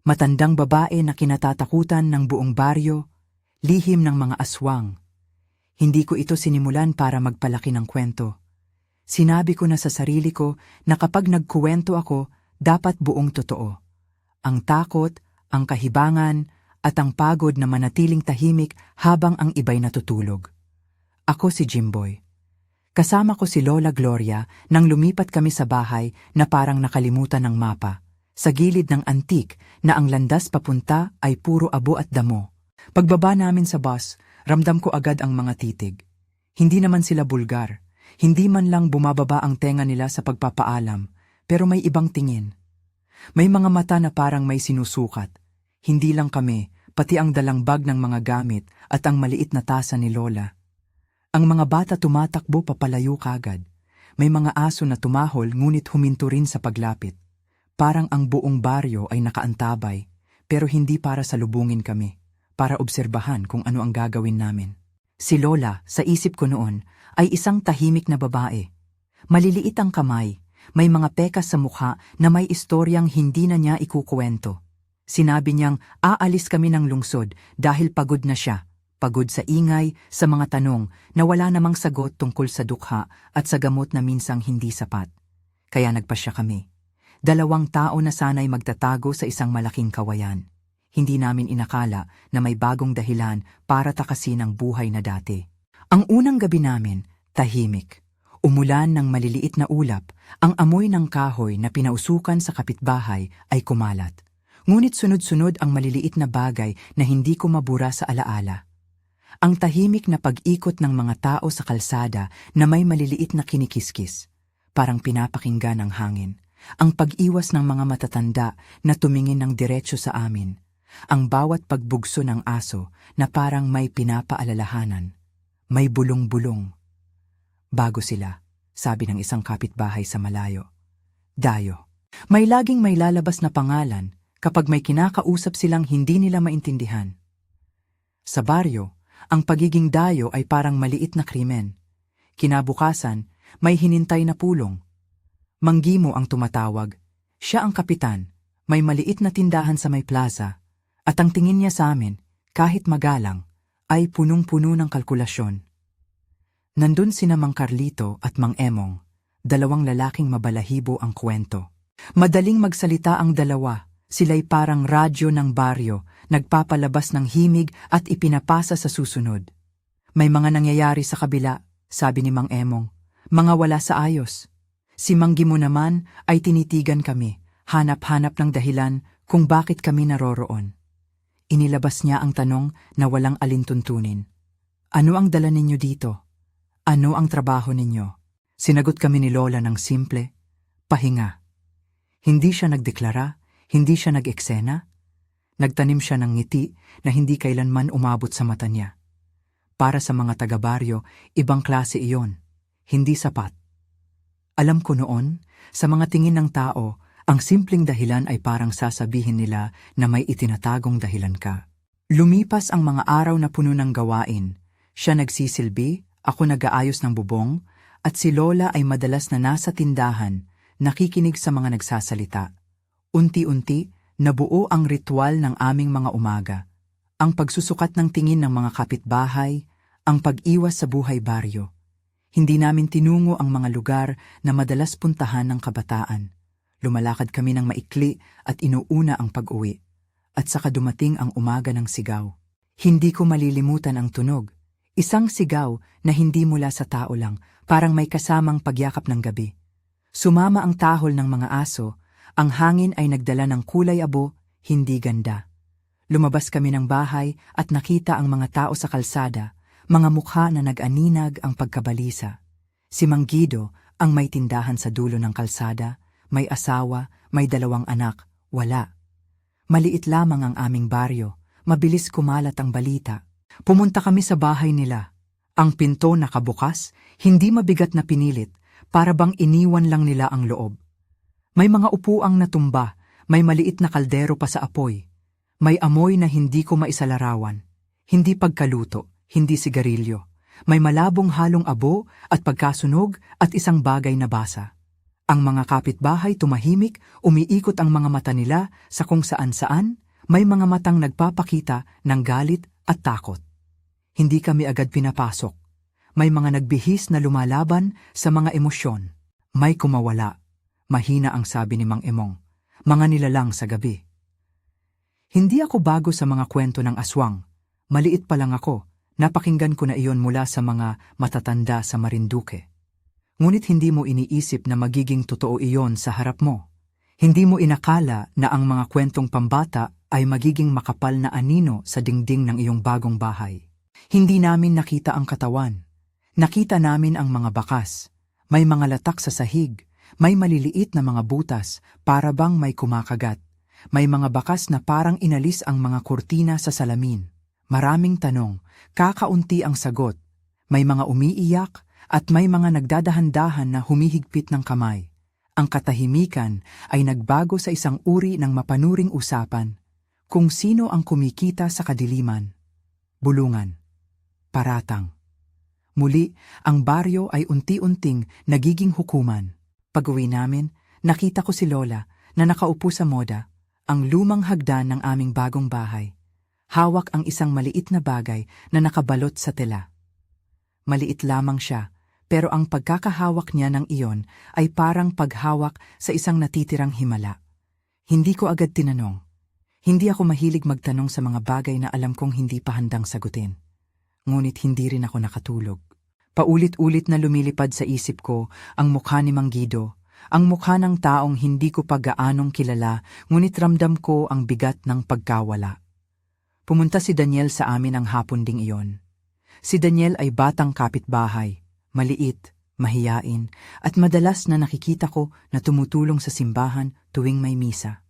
Matandang babae na kinatatakutan ng buong baryo, lihim ng mga aswang. Hindi ko ito sinimulan para magpalaki ng kwento. Sinabi ko na sa sarili ko na kapag nagkuwento ako, dapat buong totoo. Ang takot, ang kahibangan, at ang pagod na manatiling tahimik habang ang iba'y natutulog. Ako si Jimboy. Kasama ko si Lola Gloria nang lumipat kami sa bahay na parang nakalimutan ng mapa, sa gilid ng antik na ang landas papunta ay puro abo at damo. Pagbaba namin sa bus, ramdam ko agad ang mga titig. Hindi naman sila bulgar. Hindi man lang bumababa ang tenga nila sa pagpapaalam, pero may ibang tingin. May mga mata na parang may sinusukat. Hindi lang kami, pati ang dalang bag ng mga gamit at ang maliit na tasa ni Lola. Ang mga bata tumatakbo papalayo kagad. May mga aso na tumahol ngunit huminto rin sa paglapit. Parang ang buong baryo ay nakaantabay, pero hindi para salubungin kami, para obserbahan kung ano ang gagawin namin. Si Lola, sa isip ko noon, ay isang tahimik na babae. Maliliit ang kamay, may mga pekas sa mukha na may istoryang hindi na niya ikukuwento. Sinabi niyang aalis kami ng lungsod dahil pagod na siya. Pagod sa ingay, sa mga tanong na wala namang sagot tungkol sa dukha at sa gamot na minsang hindi sapat. Kaya nagpasya kami. 2 tao na sana'y magtatago sa isang malaking kawayan. Hindi namin inakala na may bagong dahilan para takasin ang buhay na dati. Ang unang gabi namin, tahimik. Umulan ng maliliit na ulap, ang amoy ng kahoy na pinausukan sa kapitbahay ay kumalat. Ngunit sunod-sunod ang maliliit na bagay na hindi ko mabura sa alaala. Ang tahimik na pag-ikot ng mga tao sa kalsada na may maliliit na kinikiskis, parang pinapakinggan ng hangin. Ang pag-iwas ng mga matatanda na tumingin ng diretso sa amin. Ang bawat pagbugso ng aso na parang may pinapaalalahanan. May bulong-bulong. Bago sila, sabi ng isang kapitbahay sa malayo. Dayo. May laging may lalabas na pangalan kapag may kinakausap silang hindi nila maintindihan. Sa baryo, ang pagiging dayo ay parang maliit na krimen. Kinabukasan, may hinintay na pulong. Manggimo ang tumatawag. Siya ang kapitan, may maliit na tindahan sa may plaza, at ang tingin niya sa amin, kahit magalang, ay punong-puno ng kalkulasyon. Nandun sina Mang Carlito at Mang Emong, 2 lalaking mabalahibo ang kwento. Madaling magsalita ang dalawa, sila'y parang radyo ng baryo, nagpapalabas ng himig at ipinapasa sa susunod. May mga nangyayari sa kabila, sabi ni Mang Emong, mga wala sa ayos. Si Manggimo naman ay tinitigan kami, hanap-hanap ng dahilan kung bakit kami naroroon. Inilabas niya ang tanong na walang alintuntunin. Ano ang dala ninyo dito? Ano ang trabaho ninyo? Sinagot kami ni Lola ng simple, pahinga. Hindi siya nagdeklara, hindi siya nag-eksena. Nagtanim siya ng ngiti na hindi kailanman umabot sa mata niya. Para sa mga taga-baryo, ibang klase iyon, hindi sapat. Alam ko noon, sa mga tingin ng tao, ang simpleng dahilan ay parang sasabihin nila na may itinatagong dahilan ka. Lumipas ang mga araw na puno ng gawain. Siya nagsisilbi, ako nag-aayos ng bubong, at si Lola ay madalas na nasa tindahan, nakikinig sa mga nagsasalita. Unti-unti, nabuo ang ritual ng aming mga umaga. Ang pagsusukat ng tingin ng mga kapitbahay, ang pag-iwas sa buhay baryo. Hindi namin tinungo ang mga lugar na madalas puntahan ng kabataan. Lumalakad kami ng maikli at inuuna ang pag-uwi. At saka dumating ang umaga ng sigaw. Hindi ko malilimutan ang tunog. Isang sigaw na hindi mula sa tao lang, parang may kasamang pagyakap ng gabi. Sumama ang tahol ng mga aso, ang hangin ay nagdala ng kulay abo, hindi ganda. Lumabas kami ng bahay at nakita ang mga tao sa kalsada, mga mukha na nag-aninag ang pagkabalisa. Si Mang Guido, ang may tindahan sa dulo ng kalsada, may asawa, may 2 anak, wala. Maliit lamang ang aming baryo, mabilis kumalat ang balita. Pumunta kami sa bahay nila. Ang pinto nakabukas, hindi mabigat na pinilit, para bang iniwan lang nila ang loob. May mga upuang natumba, may maliit na kaldero pa sa apoy. May amoy na hindi ko maisalarawan. Hindi pagkaluto, hindi sigarilyo. May malabong halong abo at pagkasunog at isang bagay na basa. Ang mga kapitbahay tumahimik, umiikot ang mga mata nila sa kung saan-saan, may mga matang nagpapakita ng galit at takot. Hindi kami agad pinapasok. May mga nagbihis na lumalaban sa mga emosyon. May kumawala. Mahina ang sabi ni Mang Emong. Mga nilalang sa gabi. Hindi ako bago sa mga kwento ng aswang. Maliit pa lang ako. Napakinggan ko na iyon mula sa mga matatanda sa Marinduque. Ngunit hindi mo iniisip na magiging totoo iyon sa harap mo. Hindi mo inakala na ang mga kwentong pambata ay magiging makapal na anino sa dingding ng iyong bagong bahay. Hindi namin nakita ang katawan. Nakita namin ang mga bakas. May mga latak sa sahig. May maliliit na mga butas para bang may kumakagat. May mga bakas na parang inalis ang mga kurtina sa salamin. Maraming tanong, kakaunti ang sagot. May mga umiiyak at may mga nagdadahan-dahan na humihigpit ng kamay. Ang katahimikan ay nagbago sa isang uri ng mapanuring usapan. Kung sino ang kumikita sa kadiliman. Bulungan. Paratang. Muli, ang baryo ay unti-unting nagiging hukuman. Pag-uwi namin, nakita ko si Lola na nakaupo sa moda, ang lumang hagdan ng aming bagong bahay. Hawak ang isang maliit na bagay na nakabalot sa tela. Maliit lamang siya, pero ang pagkakahawak niya ng iyon ay parang paghawak sa isang natitirang himala. Hindi ko agad tinanong. Hindi ako mahilig magtanong sa mga bagay na alam kong hindi pa handang sagutin. Ngunit hindi rin ako nakatulog. Paulit-ulit na lumilipad sa isip ko ang mukha ni Mang Guido, ang mukha ng taong hindi ko pa gaanong kilala, ngunit ramdam ko ang bigat ng pagkawala. Pumunta si Daniel sa amin ang hapon ding iyon. Si Daniel ay batang kapitbahay, maliit, mahiyain, at madalas na nakikita ko na tumutulong sa simbahan tuwing may misa.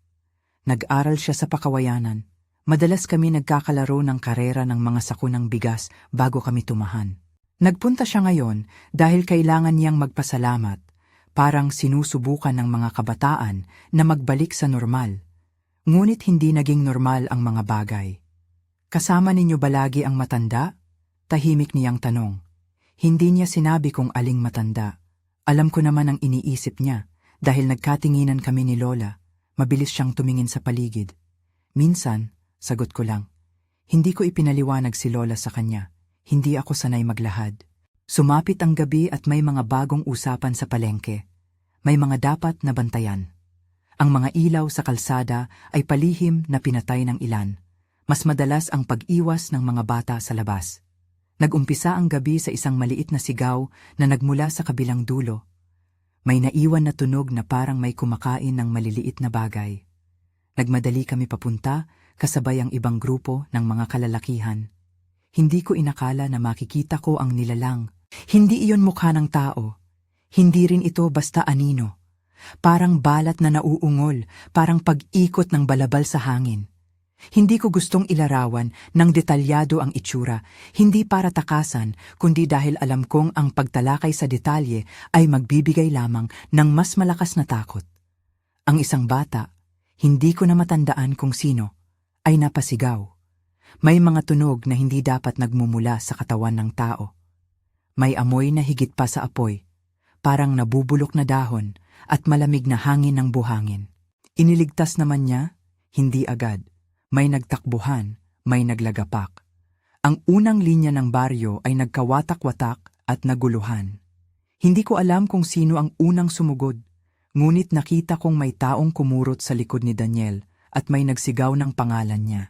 Nag-aral siya sa pakawayanan. Madalas kami nagkakalaro ng karera ng mga sako ng bigas bago kami tumahan. Nagpunta siya ngayon dahil kailangan niyang magpasalamat, parang sinusubukan ng mga kabataan na magbalik sa normal. Ngunit hindi naging normal ang mga bagay. Kasama ninyo ba lagi ang matanda? Tahimik niyang tanong. Hindi niya sinabi kung aling matanda. Alam ko naman ang iniisip niya dahil nagkatinginan kami ni Lola. Mabilis siyang tumingin sa paligid. Minsan, sagot ko lang. Hindi ko ipinaliwanag si Lola sa kanya. Hindi ako sanay maglahad. Sumapit ang gabi at may mga bagong usapan sa palengke. May mga dapat na bantayan. Ang mga ilaw sa kalsada ay palihim na pinatay ng ilan. Mas madalas ang pag-iwas ng mga bata sa labas. Nag-umpisa ang gabi sa isang maliit na sigaw na nagmula sa kabilang dulo. May naiwan na tunog na parang may kumakain ng maliliit na bagay. Nagmadali kami papunta, kasabay ang ibang grupo ng mga kalalakihan. Hindi ko inakala na makikita ko ang nilalang. Hindi iyon mukha ng tao. Hindi rin ito basta anino. Parang balat na nauungol, parang pag-ikot ng balabal sa hangin. Hindi ko gustong ilarawan ng detalyado ang itsura, hindi para takasan, kundi dahil alam kong ang pagtalakay sa detalye ay magbibigay lamang ng mas malakas na takot. Ang isang bata, hindi ko na matandaan kung sino, ay napasigaw. May mga tunog na hindi dapat nagmumula sa katawan ng tao. May amoy na higit pa sa apoy, parang nabubulok na dahon at malamig na hangin ng buhangin. Iniligtas naman niya, hindi agad. May nagtakbuhan, may naglagapak. Ang unang linya ng baryo ay nagkawatak-watak at naguluhan. Hindi ko alam kung sino ang unang sumugod, ngunit nakita kong may taong kumurot sa likod ni Daniel at may nagsigaw ng pangalan niya.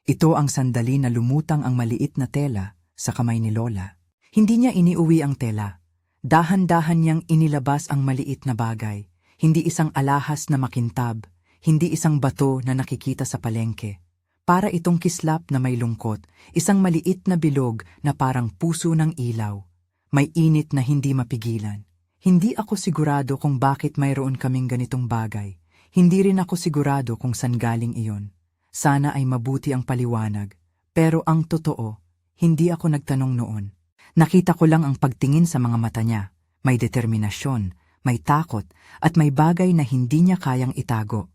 Ito ang sandali na lumutang ang maliit na tela sa kamay ni Lola. Hindi niya iniuwi ang tela. Dahan-dahan niyang inilabas ang maliit na bagay, hindi isang alahas na makintab, hindi isang bato na nakikita sa palengke. Para itong kislap na may lungkot, isang maliit na bilog na parang puso ng ilaw. May init na hindi mapigilan. Hindi ako sigurado kung bakit mayroon kaming ganitong bagay. Hindi rin ako sigurado kung saan galing iyon. Sana ay mabuti ang paliwanag. Pero ang totoo, hindi ako nagtanong noon. Nakita ko lang ang pagtingin sa mga mata niya. May determinasyon, may takot, at may bagay na hindi niya kayang itago.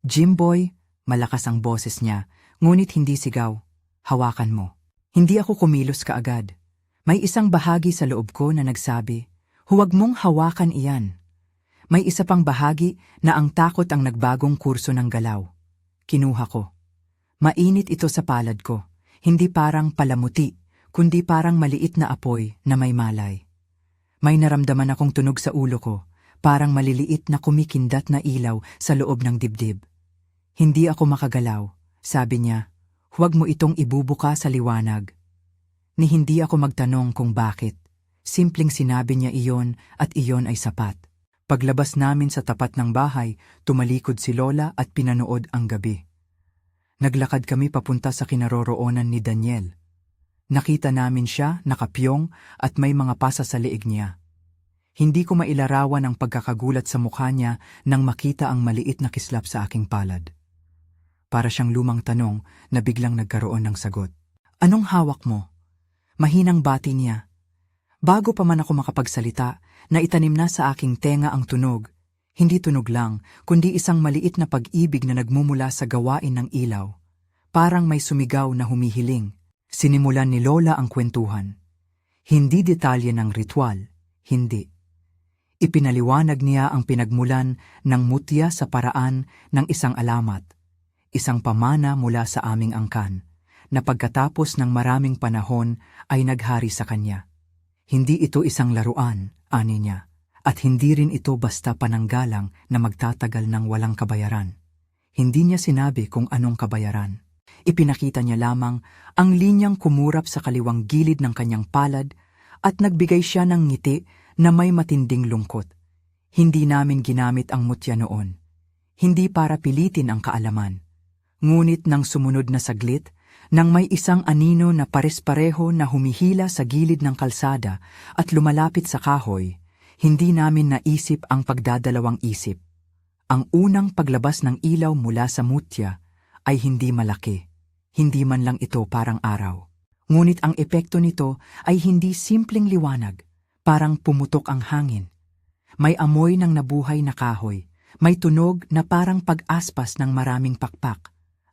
Jimboy, malakas ang boses niya, ngunit hindi sigaw. Hawakan mo. Hindi ako kumilos kaagad. May isang bahagi sa loob ko na nagsabi, huwag mong hawakan iyan. May isa pang bahagi na ang takot ang nagbagong kurso ng galaw. Kinuha ko. Mainit ito sa palad ko, hindi parang palamuti, kundi parang maliit na apoy na may malay. May naramdaman akong tunog sa ulo ko, parang maliliit na kumikindat na ilaw sa loob ng dibdib. Hindi ako makagalaw, sabi niya, huwag mo itong ibubuka sa liwanag. Ni hindi ako magtanong kung bakit. Simpleng sinabi niya iyon at iyon ay sapat. Paglabas namin sa tapat ng bahay, tumalikod si Lola at pinanood ang gabi. Naglakad kami papunta sa kinaroroonan ni Daniel. Nakita namin siya, nakapyong at may mga pasa sa leeg niya. Hindi ko mailarawan ang pagkakagulat sa mukha niya nang makita ang maliit na kislap sa aking palad. Para siyang lumang tanong na biglang nagkaroon ng sagot. Anong hawak mo? Mahinang bati niya. Bago pa man ako makapagsalita, naitanim na sa aking tenga ang tunog. Hindi tunog lang, kundi isang maliit na pag-ibig na nagmumula sa gawain ng ilaw. Parang may sumigaw na humihiling. Sinimulan ni Lola ang kwentuhan. Hindi detalye ng ritual, hindi. Ipinaliwanag niya ang pinagmulan ng mutya sa paraan ng isang alamat, isang pamana mula sa aming angkan, na pagkatapos ng maraming panahon ay naghari sa kanya. Hindi ito isang laruan, ani niya, at hindi rin ito basta pananggalang na magtatagal ng walang kabayaran. Hindi niya sinabi kung anong kabayaran. Ipinakita niya lamang ang linyang kumurap sa kaliwang gilid ng kanyang palad at nagbigay siya ng ngiti na may matinding lungkot. Hindi namin ginamit ang mutya noon. Hindi para pilitin ang kaalaman. Ngunit nang sumunod na saglit, nang may isang anino na pares-pareho na humihila sa gilid ng kalsada at lumalapit sa kahoy, hindi namin naisip ang pagdadalawang isip. Ang unang paglabas ng ilaw mula sa mutya ay hindi malaki. Hindi man lang ito parang araw. Ngunit ang epekto nito ay hindi simpleng liwanag, parang pumutok ang hangin. May amoy ng nabuhay na kahoy, may tunog na parang pag-aspas ng maraming pakpak.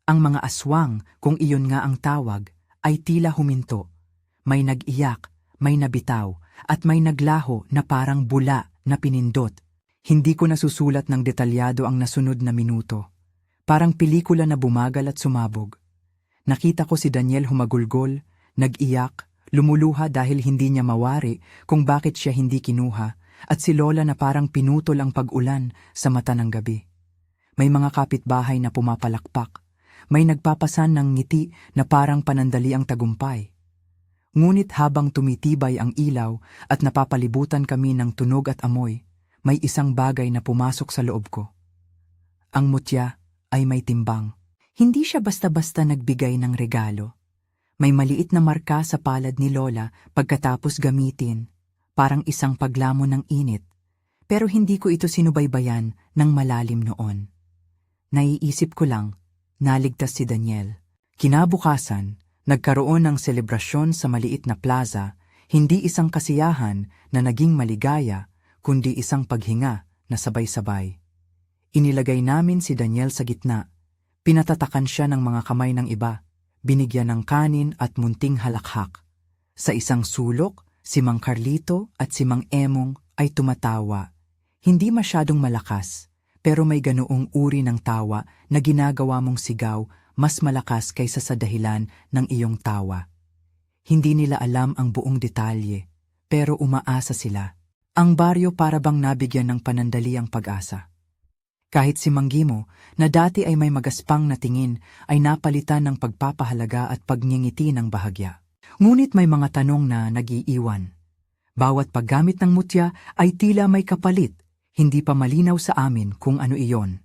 Ang mga aswang, kung iyon nga ang tawag, ay tila huminto. May nag-iyak, may nabitaw, at may naglaho na parang bula na pinindot. Hindi ko nasusulat ng detalyado ang nasunod na minuto. Parang pelikula na bumagal at sumabog. Nakita ko si Daniel humagulgol, nag-iyak, lumuluha dahil hindi niya mawari kung bakit siya hindi kinuha, at si Lola na parang pinutol ang pag-ulan sa mata ng gabi. May mga kapitbahay na pumapalakpak. May nagpapasan ng ngiti na parang panandali ang tagumpay. Ngunit habang tumitibay ang ilaw at napapalibutan kami ng tunog at amoy, may isang bagay na pumasok sa loob ko. Ang mutya ay may timbang. Hindi siya basta-basta nagbigay ng regalo. May maliit na marka sa palad ni Lola pagkatapos gamitin, parang isang paglamon ng init. Pero hindi ko ito sinubaybayan ng malalim noon. Naiisip ko lang, naligtas si Daniel. Kinabukasan, nagkaroon ng selebrasyon sa maliit na plaza, hindi isang kasiyahan na naging maligaya, kundi isang paghinga na sabay-sabay. Inilagay namin si Daniel sa gitna. Pinatatakan siya ng mga kamay ng iba, binigyan ng kanin at munting halakhak. Sa isang sulok, si Mang Carlito at si Mang Emong ay tumatawa. Hindi masyadong malakas, pero may ganoong uri ng tawa na ginagawa mong sigaw mas malakas kaysa sa dahilan ng iyong tawa. Hindi nila alam ang buong detalye, pero umaasa sila. Ang baryo para bang nabigyan ng panandali ang pag-asa. Kahit si Mang Gimo, na dati ay may magaspang na tingin, ay napalitan ng pagpapahalaga at pagngingiti ng bahagya. Ngunit may mga tanong na nag-iiwan. Bawat paggamit ng mutya ay tila may kapalit. Hindi pa malinaw sa amin kung ano iyon.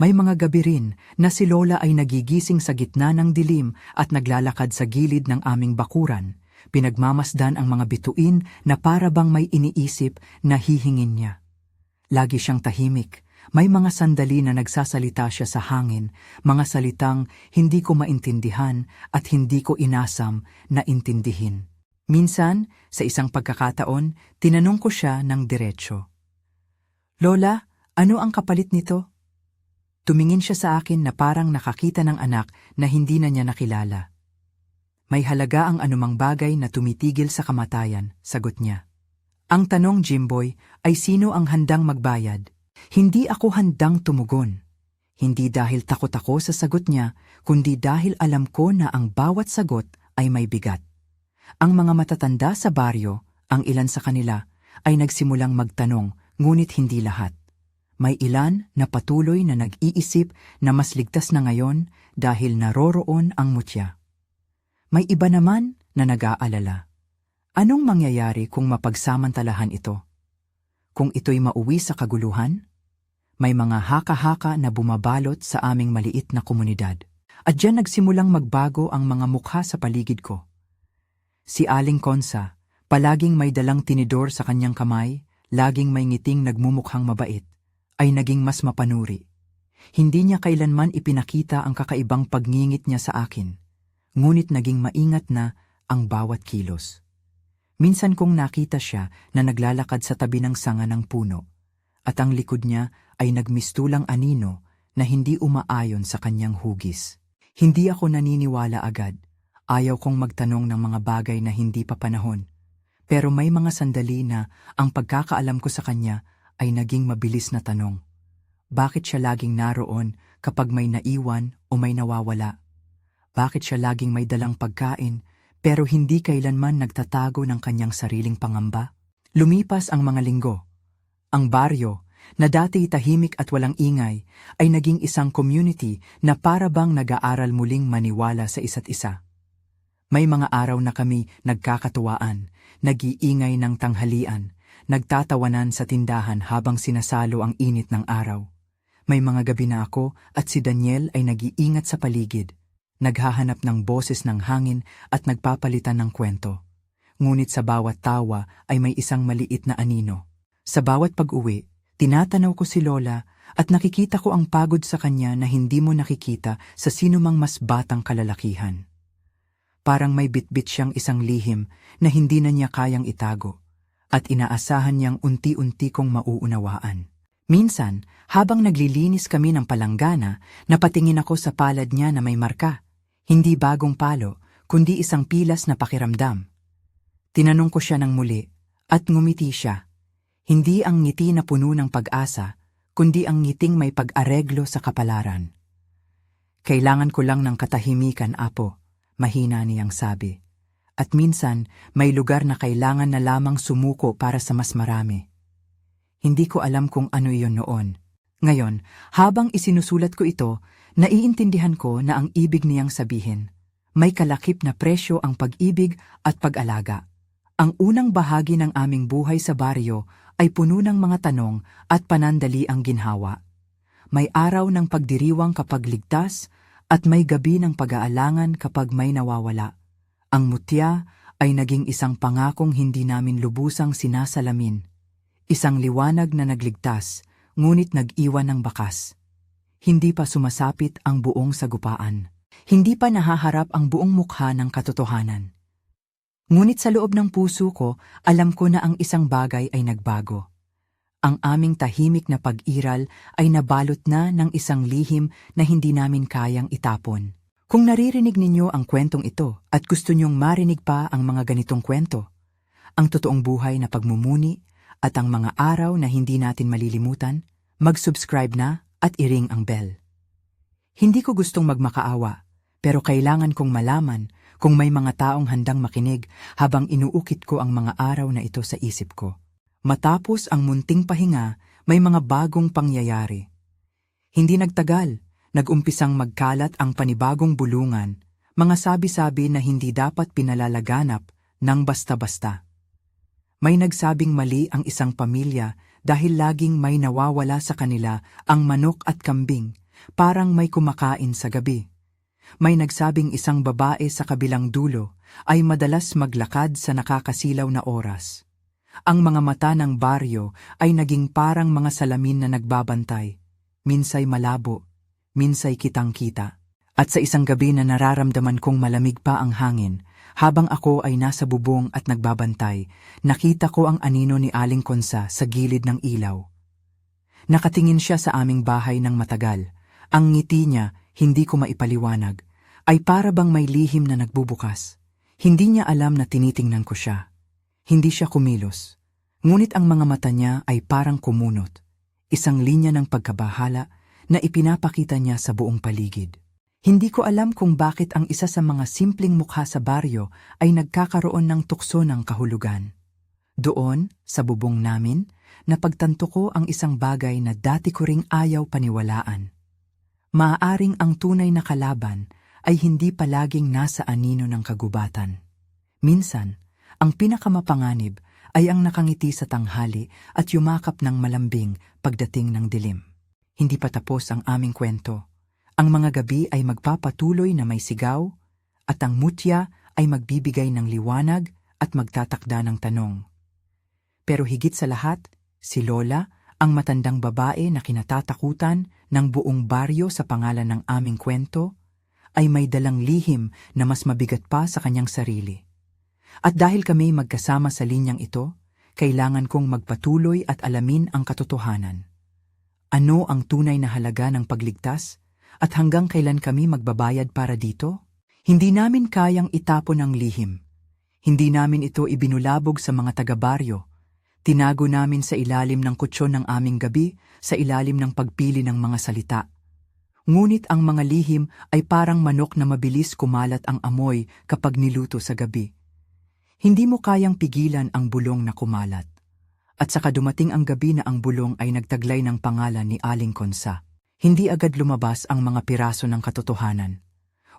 May mga gabi rin na si Lola ay nagigising sa gitna ng dilim at naglalakad sa gilid ng aming bakuran, pinagmamasdan ang mga bituin na para bang may iniisip na hihingin niya. Lagi siyang tahimik, may mga sandali na nagsasalita siya sa hangin, mga salitang hindi ko maintindihan at hindi ko inasam na intindihin. Minsan, sa isang pagkakataon, tinanong ko siya ng diretsyo. Lola, ano ang kapalit nito? Tumingin siya sa akin na parang nakakita ng anak na hindi na niya nakilala. May halaga ang anumang bagay na tumitigil sa kamatayan, sagot niya. Ang tanong, Jimboy, ay sino ang handang magbayad? Hindi ako handang tumugon. Hindi dahil takot ako sa sagot niya, kundi dahil alam ko na ang bawat sagot ay may bigat. Ang mga matatanda sa baryo, ang ilan sa kanila, ay nagsimulang magtanong, ngunit hindi lahat. May ilan na patuloy na nag-iisip na mas ligtas na ngayon dahil naroroon ang mutya. May iba naman na nag-aalala. Anong mangyayari kung mapagsamantalahan ito? Kung ito'y mauwi sa kaguluhan? May mga haka-haka na bumabalot sa aming maliit na komunidad. At diyan nagsimulang magbago ang mga mukha sa paligid ko. Si Aling Konsa, palaging may dalang tinidor sa kanyang kamay, laging may ngiting nagmumukhang mabait, ay naging mas mapanuri. Hindi niya kailanman ipinakita ang kakaibang pagngingit niya sa akin, ngunit naging maingat na ang bawat kilos. Minsan kong nakita siya na naglalakad sa tabi ng sanga ng puno, at ang likod niya ay nagmistulang anino na hindi umaayon sa kanyang hugis. Hindi ako naniniwala agad. Ayaw kong magtanong ng mga bagay na hindi pa panahon. Pero may mga sandali na ang pagkakaalam ko sa kanya ay naging mabilis na tanong. Bakit siya laging naroon kapag may naiwan o may nawawala? Bakit siya laging may dalang pagkain pero hindi kailanman nagtatago ng kanyang sariling pangamba? Lumipas ang mga linggo. Ang baryo, na dati tahimik at walang ingay, ay naging isang community na para bang nag-aaral muling maniwala sa isa't isa. May mga araw na kami nagkakatuwaan, nag-iingay ng tanghalian, nagtatawanan sa tindahan habang sinasalo ang init ng araw. May mga gabi na ako at si Daniel ay nag-iingat sa paligid, naghahanap ng boses ng hangin at nagpapalitan ng kwento. Ngunit sa bawat tawa ay may isang maliit na anino. Sa bawat pag-uwi, tinatanaw ko si Lola at nakikita ko ang pagod sa kanya na hindi mo nakikita sa sinumang mas batang kalalakihan. Parang may bitbit siyang isang lihim na hindi na niya kayang itago at inaasahan niyang unti-unti kong mauunawaan. Minsan, habang naglilinis kami ng palanggana, napatingin ako sa palad niya na may marka. Hindi bagong palo, kundi isang pilas na pakiramdam. Tinanong ko siya ng muli at ngumiti siya. Hindi ang ngiti na puno ng pag-asa, kundi ang ngiting may pag-areglo sa kapalaran. Kailangan ko lang ng katahimikan, Apo, mahina niyang sabi. At minsan, may lugar na kailangan na lamang sumuko para sa mas marami. Hindi ko alam kung ano iyon noon. Ngayon, habang isinusulat ko ito, naiintindihan ko na ang ibig niyang sabihin. May kalakip na presyo ang pag-ibig at pag-alaga. Ang unang bahagi ng aming buhay sa baryo ay puno ng mga tanong at panandali ang ginhawa. May araw ng pagdiriwang kapag ligtas at may gabi ng pag-aalangan kapag may nawawala. Ang mutya ay naging isang pangakong hindi namin lubusang sinasalamin. Isang liwanag na nagligtas, ngunit nag-iwan ng bakas. Hindi pa sumasapit ang buong sagupaan. Hindi pa nahaharap ang buong mukha ng katotohanan. Ngunit sa loob ng puso ko, alam ko na ang isang bagay ay nagbago. Ang aming tahimik na pag-iral ay nabalot na ng isang lihim na hindi namin kayang itapon. Kung naririnig ninyo ang kwentong ito at gusto nyong marinig pa ang mga ganitong kwento, ang totoong buhay na pagmumuni at ang mga araw na hindi natin malilimutan, mag-subscribe na at i-ring ang bell. Hindi ko gustong magmakaawa, pero kailangan kong malaman kung may mga taong handang makinig habang inuukit ko ang mga araw na ito sa isip ko. Matapos ang munting pahinga, may mga bagong pangyayari. Hindi nagtagal, nag-umpisang magkalat ang panibagong bulungan, mga sabi-sabi na hindi dapat pinalalaganap ng basta-basta. May nagsabing mali ang isang pamilya dahil laging may nawawala sa kanila ang manok at kambing, parang may kumakain sa gabi. May nagsabing isang babae sa kabilang dulo ay madalas maglakad sa nakakasilaw na oras. Ang mga mata ng baryo ay naging parang mga salamin na nagbabantay, minsay malabo, minsay kitang-kita. At sa isang gabi na nararamdaman kong malamig pa ang hangin, habang ako ay nasa bubong at nagbabantay, nakita ko ang anino ni Aling Konsa sa gilid ng ilaw. Nakatingin siya sa aming bahay ng matagal. Ang ngiti niya, hindi ko maipaliwanag, ay para bang may lihim na nagbubukas. Hindi niya alam na tinitingnan ko siya. Hindi siya kumilos. Ngunit ang mga mata niya ay parang kumunot, isang linya ng pagkabahala na ipinapakita niya sa buong paligid. Hindi ko alam kung bakit ang isa sa mga simpleng mukha sa baryo ay nagkakaroon ng tukso ng kahulugan. Doon, sa bubong namin, napagtanto ko ang isang bagay na dati ko ring ayaw paniwalaan. Maaaring ang tunay na kalaban ay hindi palaging nasa anino ng kagubatan. Minsan, ang pinakamapanganib ay ang nakangiti sa tanghali at yumakap ng malambing pagdating ng dilim. Hindi pa tapos ang aming kwento. Ang mga gabi ay magpapatuloy na may sigaw at ang mutya ay magbibigay ng liwanag at magtatakda ng tanong. Pero higit sa lahat, si Lola, ang matandang babae na kinatatakutan ng buong baryo sa pangalan ng aming kwento, ay may dalang lihim na mas mabigat pa sa kanyang sarili. At dahil kami magkasama sa linyang ito, kailangan kong magpatuloy at alamin ang katotohanan. Ano ang tunay na halaga ng pagligtas at hanggang kailan kami magbabayad para dito? Hindi namin kayang itapon ang lihim. Hindi namin ito ibinulabog sa mga taga-baryo. Tinago namin sa ilalim ng kutsyon ng aming gabi, sa ilalim ng pagpili ng mga salita. Ngunit ang mga lihim ay parang manok na mabilis kumalat ang amoy kapag niluto sa gabi. Hindi mo kayang pigilan ang bulong na kumalat. At saka dumating ang gabi na ang bulong ay nagtaglay ng pangalan ni Aling Konsa. Hindi agad lumabas ang mga piraso ng katotohanan.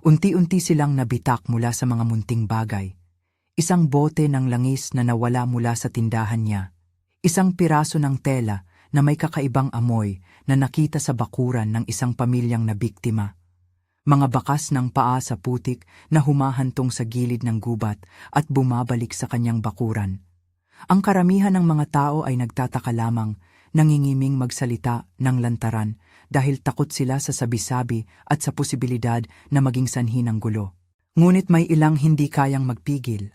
Unti-unti silang nabitak mula sa mga munting bagay. Isang bote ng langis na nawala mula sa tindahan niya. Isang piraso ng tela na may kakaibang amoy na nakita sa bakuran ng isang pamilyang na biktima. Mga bakas ng paa sa putik na humahantong sa gilid ng gubat at bumabalik sa kanyang bakuran. Ang karamihan ng mga tao ay nagtataka lamang, nangingiming magsalita ng lantaran dahil takot sila sa sabi-sabi at sa posibilidad na maging sanhi ng gulo. Ngunit may ilang hindi kayang magpigil.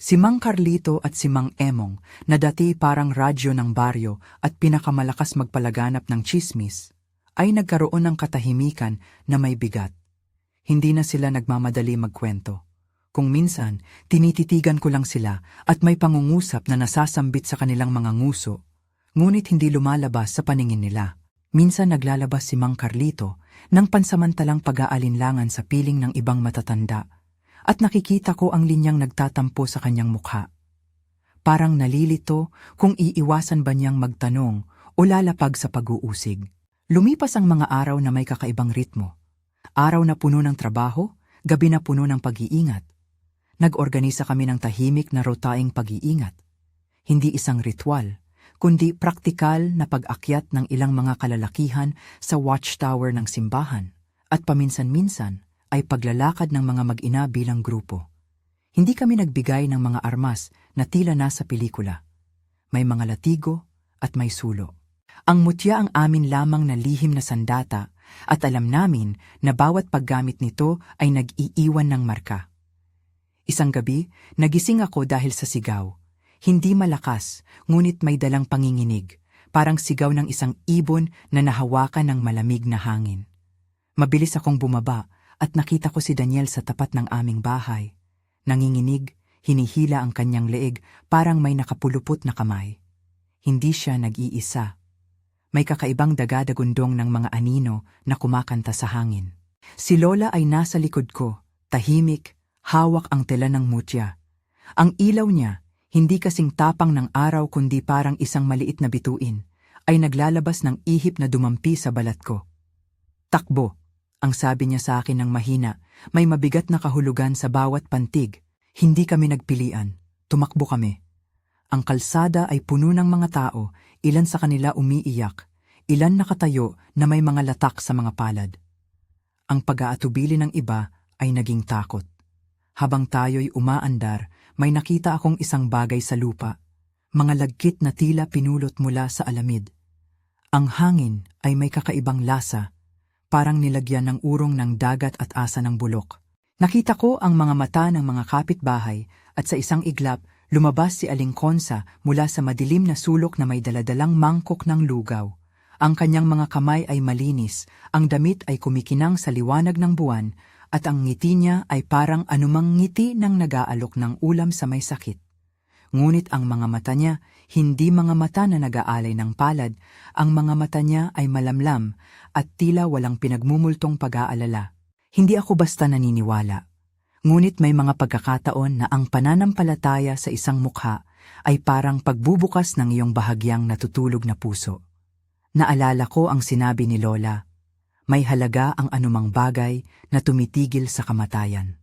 Si Mang Carlito at si Mang Emong na dati parang radyo ng baryo at pinakamalakas magpalaganap ng tsismis, ay nagkaroon ng katahimikan na may bigat. Hindi na sila nagmamadali magkwento. Kung minsan, tinititigan ko lang sila at may pangungusap na nasasambit sa kanilang mga nguso, ngunit hindi lumalabas sa paningin nila. Minsan naglalabas si Mang Carlito ng pansamantalang pag-aalinlangan sa piling ng ibang matatanda at nakikita ko ang linyang nagtatampo sa kanyang mukha. Parang nalilito kung iiwasan ba niyang magtanong o lalapag sa pag-uusig. Lumipas ang mga araw na may kakaibang ritmo. Araw na puno ng trabaho, gabi na puno ng pag-iingat. Nag-organisa kami ng tahimik na rotaing pag-iingat. Hindi isang ritual, kundi praktikal na pag-akyat ng ilang mga kalalakihan sa watchtower ng simbahan at paminsan-minsan ay paglalakad ng mga mag-ina bilang grupo. Hindi kami nagbigay ng mga armas na tila nasa pelikula. May mga latigo at may sulo. Ang mutya ang amin lamang na lihim na sandata at alam namin na bawat paggamit nito ay nag-iiwan ng marka. Isang gabi, nagising ako dahil sa sigaw. Hindi malakas, ngunit may dalang panginginig, parang sigaw ng isang ibon na nahawakan ng malamig na hangin. Mabilis akong bumaba at nakita ko si Daniel sa tapat ng aming bahay. Nanginginig, hinihila ang kanyang leeg parang may nakapulupot na kamay. Hindi siya nag-iisa. May kakaibang daga-dagundong ng mga anino na kumakanta sa hangin. Si Lola ay nasa likod ko, tahimik, hawak ang tela ng mutya. Ang ilaw niya, hindi kasing tapang ng araw kundi parang isang maliit na bituin, ay naglalabas ng ihip na dumampi sa balat ko. Takbo, ang sabi niya sa akin ng mahina, may mabigat na kahulugan sa bawat pantig. Hindi kami nagpilian, tumakbo kami. Ang kalsada ay puno ng mga tao, ilan sa kanila umiiyak, ilan nakatayo na may mga latak sa mga palad. Ang pag-aatubili ng iba ay naging takot. Habang tayo'y umaandar, may nakita akong isang bagay sa lupa, mga lagkit na tila pinulot mula sa alamid. Ang hangin ay may kakaibang lasa, parang nilagyan ng urong ng dagat at asa ng bulok. Nakita ko ang mga mata ng mga kapitbahay at sa isang iglap, lumabas si Aling Konsa mula sa madilim na sulok na may daladalang mangkok ng lugaw. Ang kanyang mga kamay ay malinis, ang damit ay kumikinang sa liwanag ng buwan, at ang ngiti niya ay parang anumang ngiti ng nag-aalok ng ulam sa may sakit. Ngunit ang mga mata niya, hindi mga mata na nag-aalay ng palad, ang mga mata niya ay malamlam at tila walang pinagmumultong pag-aalala. Hindi ako basta naniniwala. Ngunit may mga pagkakataon na ang pananampalataya sa isang mukha ay parang pagbubukas ng iyong bahagyang natutulog na puso. Naalala ko ang sinabi ni Lola, may halaga ang anumang bagay na tumitigil sa kamatayan.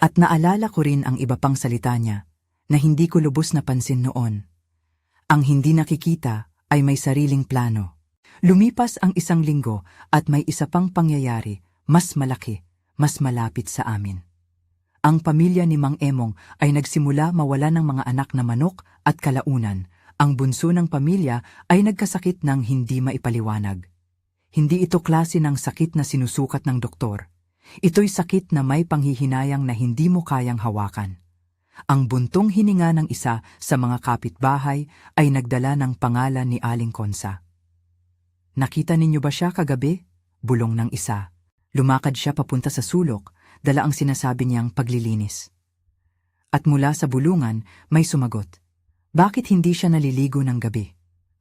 At naalala ko rin ang iba pang salita niya na hindi ko lubos napansin noon. Ang hindi nakikita ay may sariling plano. Lumipas ang isang linggo at may isa pang pangyayari, mas malaki, mas malapit sa amin. Ang pamilya ni Mang Emong ay nagsimula mawala ng mga anak na manok at kalaunan. Ang bunso ng pamilya ay nagkasakit ng hindi maipaliwanag. Hindi ito klase ng sakit na sinusukat ng doktor. Ito'y sakit na may panghihinayang na hindi mo kayang hawakan. Ang buntong hininga ng isa sa mga kapitbahay ay nagdala ng pangalan ni Aling Konsa. Nakita ninyo ba siya kagabi? Bulong ng isa. Lumakad siya papunta sa sulok, dala ang sinasabi niyang paglilinis. At mula sa bulungan, may sumagot. Bakit hindi siya naliligo ng gabi?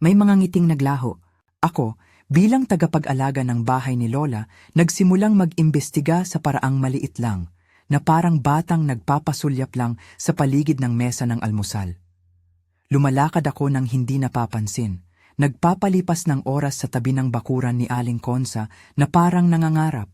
May mga ngiting naglaho. Ako, bilang tagapag-alaga ng bahay ni Lola, nagsimulang mag-imbestiga sa paraang maliit lang, na parang batang nagpapasulyap lang sa paligid ng mesa ng almusal. Lumalakad ako ng hindi napapansin, nagpapalipas ng oras sa tabi ng bakuran ni Aling Konsa na parang nangangarap.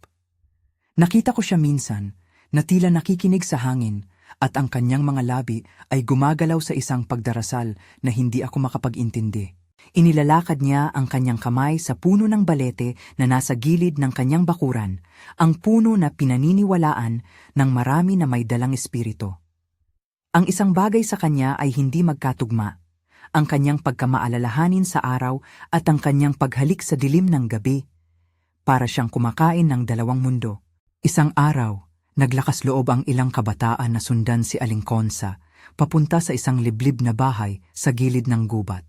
Nakita ko siya minsan, na tila nakikinig sa hangin, at ang kanyang mga labi ay gumagalaw sa isang pagdarasal na hindi ako makapag-intindi. Inilalakad niya ang kanyang kamay sa puno ng balete na nasa gilid ng kanyang bakuran, ang puno na pinaniniwalaan ng marami na may dalang espiritu. Ang isang bagay sa kanya ay hindi magkatugma, ang kanyang pagkamaalalahanin sa araw at ang kanyang paghalik sa dilim ng gabi. Para siyang kumakain ng dalawang mundo. Isang araw, naglakas loob ang ilang kabataan na sundan si Aling Konsa papunta sa isang liblib na bahay sa gilid ng gubat.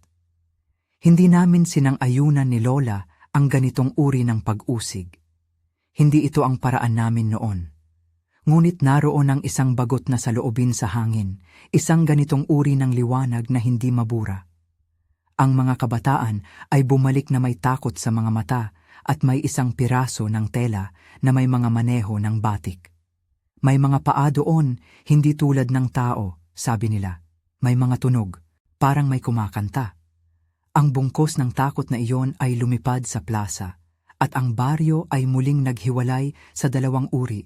Hindi namin sinang-ayunan ni Lola ang ganitong uri ng pag-usig. Hindi ito ang paraan namin noon. Ngunit naroon ang isang bagot na saloobin sa hangin, isang ganitong uri ng liwanag na hindi mabura. Ang mga kabataan ay bumalik na may takot sa mga mata at may isang piraso ng tela na may mga maneho ng batik. May mga paa doon, hindi tulad ng tao, sabi nila. May mga tunog, parang may kumakanta. Ang bungkos ng takot na iyon ay lumipad sa plaza, at ang baryo ay muling naghiwalay sa dalawang uri.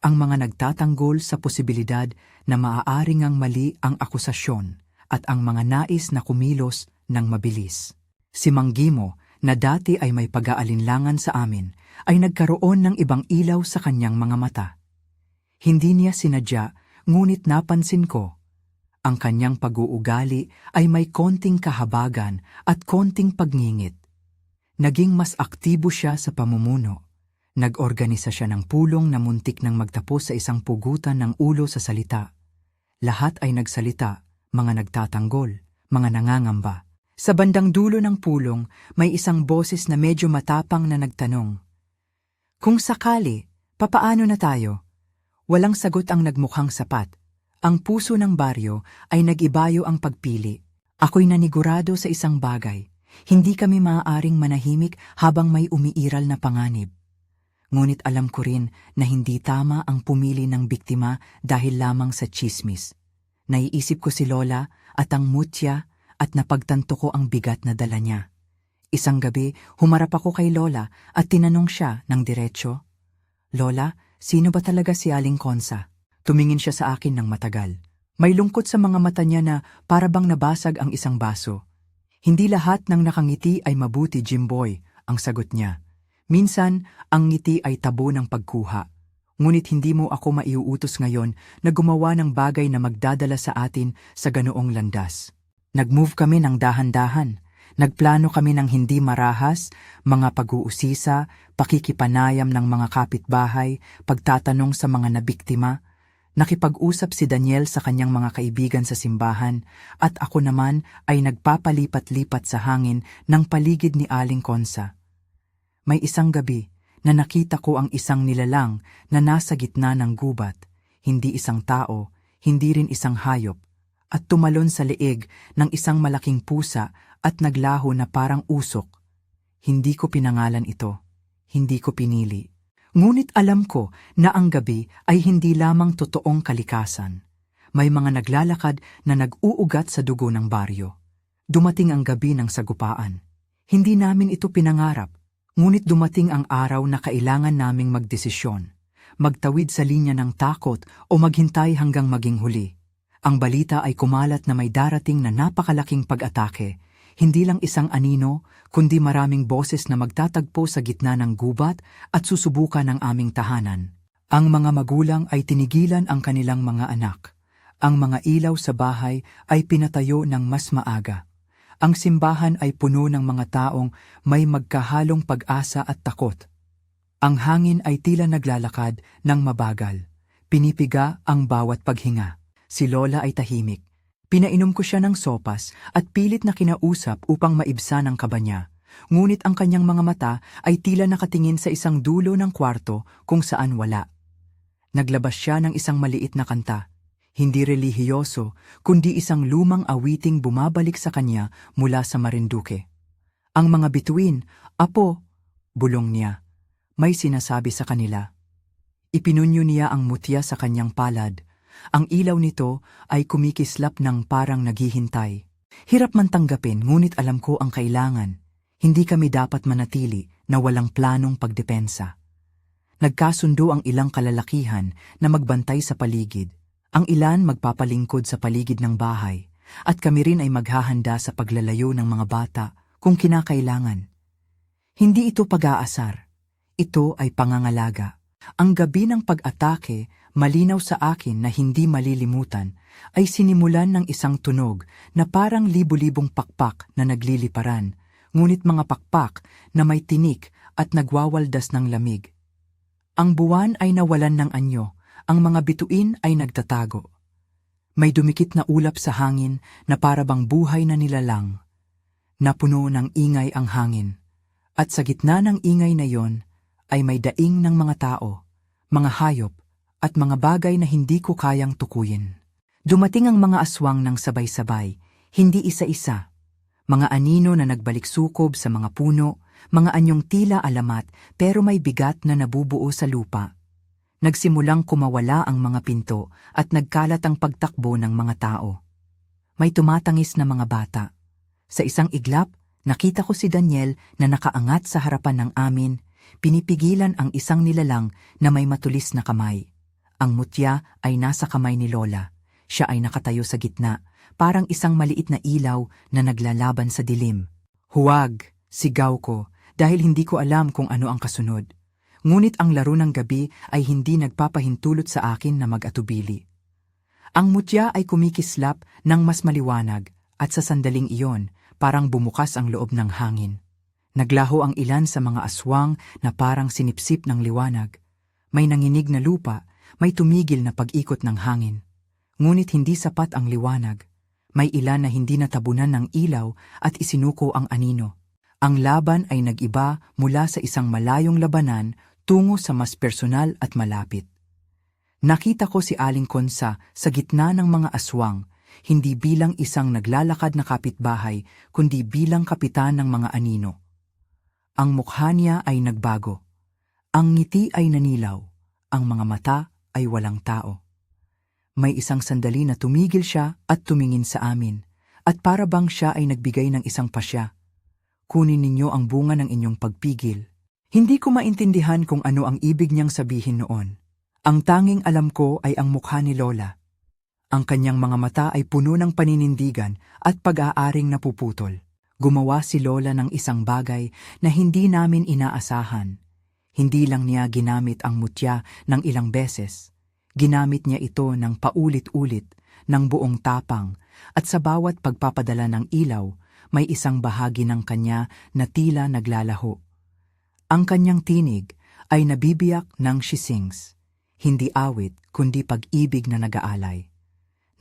Ang mga nagtatanggol sa posibilidad na maaaring ang mali ang akusasyon at ang mga nais na kumilos ng mabilis. Si Mang Gimo, na dati ay may pag-aalinlangan sa amin, ay nagkaroon ng ibang ilaw sa kanyang mga mata. Hindi niya sinadya, ngunit napansin ko. Ang kanyang pag-uugali ay may konting kahabagan at konting pagngingit. Naging mas aktibo siya sa pamumuno. Nag-organisa siya ng pulong na muntik nang magtapos sa isang pugutan ng ulo sa salita. Lahat ay nagsalita, mga nagtatanggol, mga nangangamba. Sa bandang dulo ng pulong, may isang boses na medyo matapang na nagtanong. Kung sakali, papaano na tayo? Walang sagot ang nagmukhang sapat. Ang puso ng baryo ay nag-ibayo ang pagpili. Ako'y nanigurado sa isang bagay. Hindi kami maaaring manahimik habang may umiiral na panganib. Ngunit alam ko rin na hindi tama ang pumili ng biktima dahil lamang sa tsismis. Naiisip ko si Lola at ang mutya at napagtanto ko ang bigat na dala niya. Isang gabi, humarap ako kay Lola at tinanong siya ng diretsyo, Lola, sino ba talaga si Aling Konsa? Tumingin siya sa akin ng matagal. May lungkot sa mga mata niya na para bang nabasag ang isang baso. Hindi lahat ng nakangiti ay mabuti, Jimboy, ang sagot niya. Minsan, ang ngiti ay tabo ng pagkuha. Ngunit hindi mo ako maiuutos ngayon na gumawa ng bagay na magdadala sa atin sa ganoong landas. Nag-move kami ng dahan-dahan. Nagplano kami ng hindi marahas, mga pag-uusisa, pakikipanayam ng mga kapitbahay, pagtatanong sa mga nabiktima. Nakipag-usap si Daniel sa kanyang mga kaibigan sa simbahan at ako naman ay nagpapalipat-lipat sa hangin ng paligid ni Aling Konsa. May isang gabi na nakita ko ang isang nilalang na nasa gitna ng gubat, hindi isang tao, hindi rin isang hayop. at tumalon sa leeg ng isang malaking pusa at naglaho na parang usok. Hindi ko pinangalan ito. Hindi ko pinili. Ngunit alam ko na ang gabi ay hindi lamang totoong kalikasan. May mga naglalakad na nag-uugat sa dugo ng baryo. Dumating ang gabi ng sagupaan. Hindi namin ito pinangarap, ngunit dumating ang araw na kailangan naming magdesisyon. Magtawid sa linya ng takot o maghintay hanggang maging huli. Ang balita ay kumalat na may darating na napakalaking pag-atake. Hindi lang isang anino, kundi maraming boses na magtatagpo sa gitna ng gubat at susubukan ang aming tahanan. Ang mga magulang ay tinigilan ang kanilang mga anak. Ang mga ilaw sa bahay ay pinatayo ng mas maaga. Ang simbahan ay puno ng mga taong may magkahalong pag-asa at takot. Ang hangin ay tila naglalakad ng mabagal. Pinipiga ang bawat paghinga. Si Lola ay tahimik. Pinainom ko siya ng sopas at pilit na kinausap upang maibsan ang kaba niya. Ngunit ang kanyang mga mata ay tila nakatingin sa isang dulo ng kwarto kung saan wala. Naglabas siya ng isang maliit na kanta. Hindi relihiyoso, kundi isang lumang awiting bumabalik sa kanya mula sa Marinduque. Ang mga bituin, "Apo," bulong niya. May sinasabi sa kanila. Ipinunyo niya ang mutya sa kanyang palad. Ang ilaw nito ay kumikislap ng parang naghihintay. Hirap man tanggapin, ngunit alam ko ang kailangan. Hindi kami dapat manatili na walang planong pagdepensa. Nagkasundo ang ilang kalalakihan na magbantay sa paligid. Ang ilan magpapalingkod sa paligid ng bahay, at kami rin ay maghahanda sa paglalayo ng mga bata kung kinakailangan. Hindi ito pag-aasar. Ito ay pangangalaga. Ang gabi ng pag-atake, malinaw sa akin na hindi malilimutan, ay sinimulan ng isang tunog na parang libu-libong pakpak na nagliliparan, ngunit mga pakpak na may tinik at nagwawaldas ng lamig. Ang buwan ay nawalan ng anyo, ang mga bituin ay nagtatago. May dumikit na ulap sa hangin na parabang buhay na nilalang. Napuno ng ingay ang hangin, at sa gitna ng ingay na yon, ay may daing ng mga tao, mga hayop, at mga bagay na hindi ko kayang tukuyin. Dumating ang mga aswang ng sabay-sabay, hindi isa-isa. Mga anino na nagbalik sukob sa mga puno, mga anyong tila alamat pero may bigat na nabubuo sa lupa. Nagsimulang kumawala ang mga pinto at nagkalat ang pagtakbo ng mga tao. May tumatangis na mga bata. Sa isang iglap, nakita ko si Daniel na nakaangat sa harapan ng amin. Pinipigilan ang isang nilalang na may matulis na kamay. Ang mutya ay nasa kamay ni Lola. Siya ay nakatayo sa gitna, parang isang maliit na ilaw na naglalaban sa dilim. "Huwag!" sigaw ko, dahil hindi ko alam kung ano ang kasunod. Ngunit ang laro ng gabi ay hindi nagpapahintulot sa akin na mag-atubili. Ang mutya ay kumikislap ng mas maliwanag, at sa sandaling iyon, parang bumukas ang loob ng hangin. Naglaho ang ilan sa mga aswang na parang sinipsip ng liwanag. May nanginig na lupa, may tumigil na pag-ikot ng hangin. Ngunit hindi sapat ang liwanag. May ilan na hindi natabunan ng ilaw at isinuko ang anino. Ang laban ay nag-iba mula sa isang malayong labanan tungo sa mas personal at malapit. Nakita ko si Aling Konsa sa gitna ng mga aswang, hindi bilang isang naglalakad na kapitbahay, kundi bilang kapitan ng mga anino. Ang mukha niya ay nagbago. Ang ngiti ay nanilaw. Ang mga mata ay walang tao. May isang sandali na tumigil siya at tumingin sa amin, at para bang siya ay nagbigay ng isang pasya. "Kunin ninyo ang bunga ng inyong pagpigil." Hindi ko maintindihan kung ano ang ibig niyang sabihin noon. Ang tanging alam ko ay ang mukha ni Lola. Ang kanyang mga mata ay puno ng paninindigan at pag-aaring napuputol. Gumawa si Lola ng isang bagay na hindi namin inaasahan. Hindi lang niya ginamit ang mutya ng ilang beses. Ginamit niya ito ng paulit-ulit, ng buong tapang, at sa bawat pagpapadala ng ilaw, may isang bahagi ng kanya na tila naglalaho. Ang kanyang tinig ay nabibiyak ng she sings. Hindi awit, kundi pag-ibig na nag-aalay.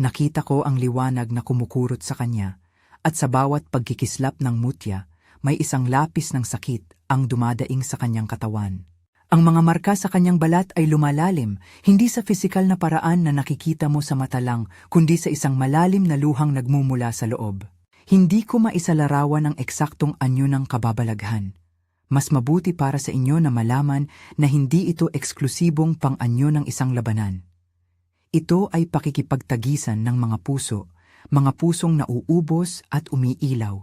Nakita ko ang liwanag na kumukurot sa kanya, at sa bawat pagkikislap ng mutya, may isang lapis ng sakit ang dumadaing sa kanyang katawan. Ang mga marka sa kanyang balat ay lumalalim, hindi sa pisikal na paraan na nakikita mo sa mata lang, kundi sa isang malalim na luhang nagmumula sa loob. Hindi ko maisalarawan ang eksaktong anyo ng kababalaghan. Mas mabuti para sa inyo na malaman na hindi ito eksklusibong pang-anyo ng isang labanan. Ito ay pakikipagtagisan ng mga pusong nauubos at umiilaw.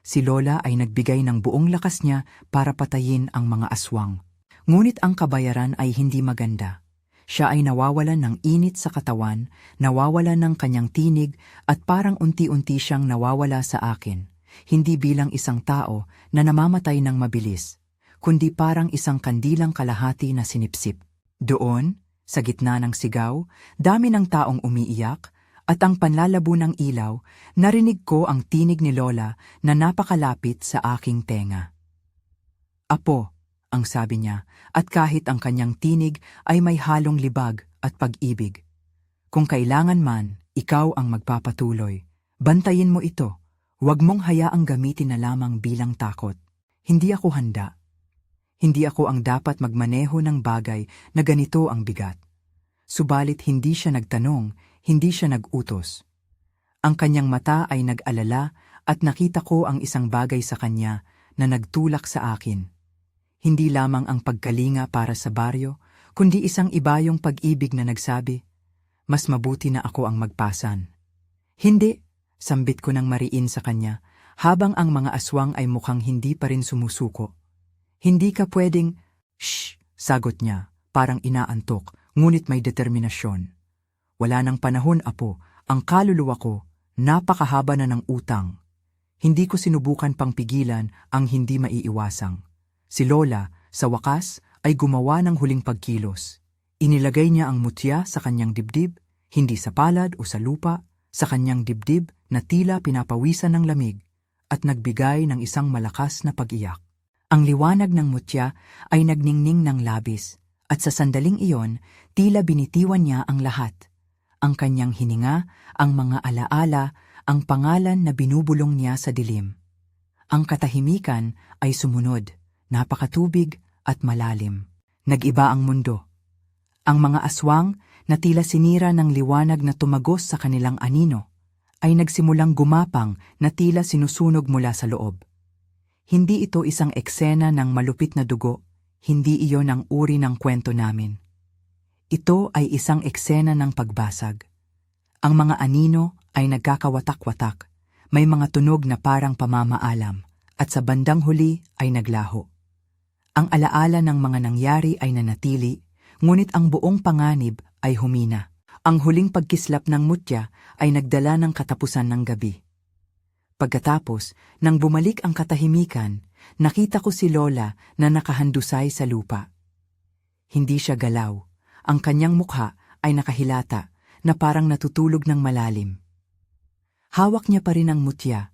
Si Lola ay nagbigay ng buong lakas niya para patayin ang mga aswang. Ngunit ang kabayaran ay hindi maganda. Siya ay nawawalan ng init sa katawan, nawawalan ng kanyang tinig at parang unti-unti siyang nawawala sa akin. Hindi bilang isang tao na namamatay ng mabilis, kundi parang isang kandilang kalahati na sinipsip. Doon, sa gitna ng sigaw, dami ng taong umiiyak, at ang panlalabo ng ilaw, narinig ko ang tinig ni Lola na napakalapit sa aking tenga. "Apo," ang sabi niya, at kahit ang kanyang tinig ay may halong libag at pag-ibig. "Kung kailangan man, ikaw ang magpapatuloy. Bantayin mo ito. Huwag mong hayaang gamitin na lamang bilang takot." Hindi ako handa. Hindi ako ang dapat magmaneho ng bagay na ganito ang bigat. Subalit hindi siya nagtanong, hindi siya nag-utos. Ang kanyang mata ay nag-alala at nakita ko ang isang bagay sa kanya na nagtulak sa akin. Hindi lamang ang pagkalinga para sa baryo, kundi isang ibayong pag-ibig na nagsabi, "Mas mabuti na ako ang magpasan." "Hindi," sambit ko ng mariin sa kanya, habang ang mga aswang ay mukhang hindi pa rin sumusuko. "Hindi ka pwedeng..." "Shh!" sagot niya, parang inaantok, ngunit may determinasyon. "Wala nang panahon, apo. Ang kaluluwa ko, napakahaba na ng utang. Hindi ko sinubukan pang pigilan ang hindi maiiwasang." Si Lola, sa wakas, ay gumawa ng huling pagkilos. Inilagay niya ang mutya sa kanyang dibdib, hindi sa palad o sa lupa, sa kanyang dibdib na tila pinapawisan ng lamig, at nagbigay ng isang malakas na pag-iyak. Ang liwanag ng mutya ay nagningning ng labis, at sa sandaling iyon, tila binitiwan niya ang lahat. Ang kanyang hininga, ang mga alaala, ang pangalan na binubulong niya sa dilim. Ang katahimikan ay sumunod, napakatubig at malalim. Nag-iba ang mundo. Ang mga aswang na tila sinira ng liwanag na tumagos sa kanilang anino ay nagsimulang gumapang na tila sinusunog mula sa loob. Hindi ito isang eksena ng malupit na dugo, hindi iyon ang uri ng kwento namin. Ito ay isang eksena ng pagbasag. Ang mga anino ay nagkakawatak-watak, may mga tunog na parang pamamaalam, at sa bandang huli ay naglaho. Ang alaala ng mga nangyari ay nanatili, ngunit ang buong panganib ay humina. Ang huling pagkislap ng mutya ay nagdala ng katapusan ng gabi. Pagkatapos, nang bumalik ang katahimikan, nakita ko si Lola na nakahandusay sa lupa. Hindi siya galaw. Ang kanyang mukha ay nakahilata na parang natutulog ng malalim. Hawak niya pa rin ang mutya,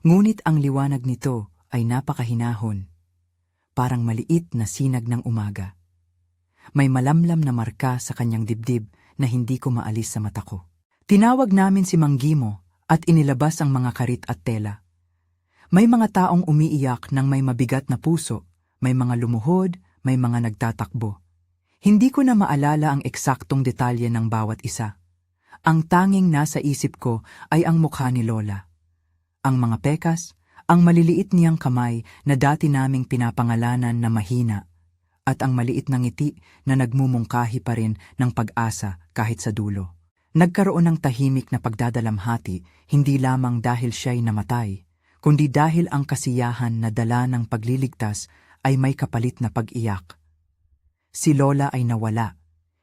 ngunit ang liwanag nito ay napakahinahon. Parang maliit na sinag ng umaga. May malamlam na marka sa kanyang dibdib na hindi ko maalis sa mata ko. Tinawag namin si Mang Gimo at inilabas ang mga karit at tela. May mga taong umiiyak ng may mabigat na puso, may mga lumuhod, may mga nagtatakbo. Hindi ko na maalala ang eksaktong detalye ng bawat isa. Ang tanging nasa isip ko ay ang mukha ni Lola. Ang mga pekas, ang maliliit niyang kamay na dati naming pinapangalanan na mahina, at ang maliit na ngiti na nagmumungkahi pa rin ng pag-asa kahit sa dulo. Nagkaroon ng tahimik na pagdadalamhati, hindi lamang dahil siya'y namatay, kundi dahil ang kasiyahan na dala ng pagliligtas ay may kapalit na pag-iyak. Si Lola ay nawala,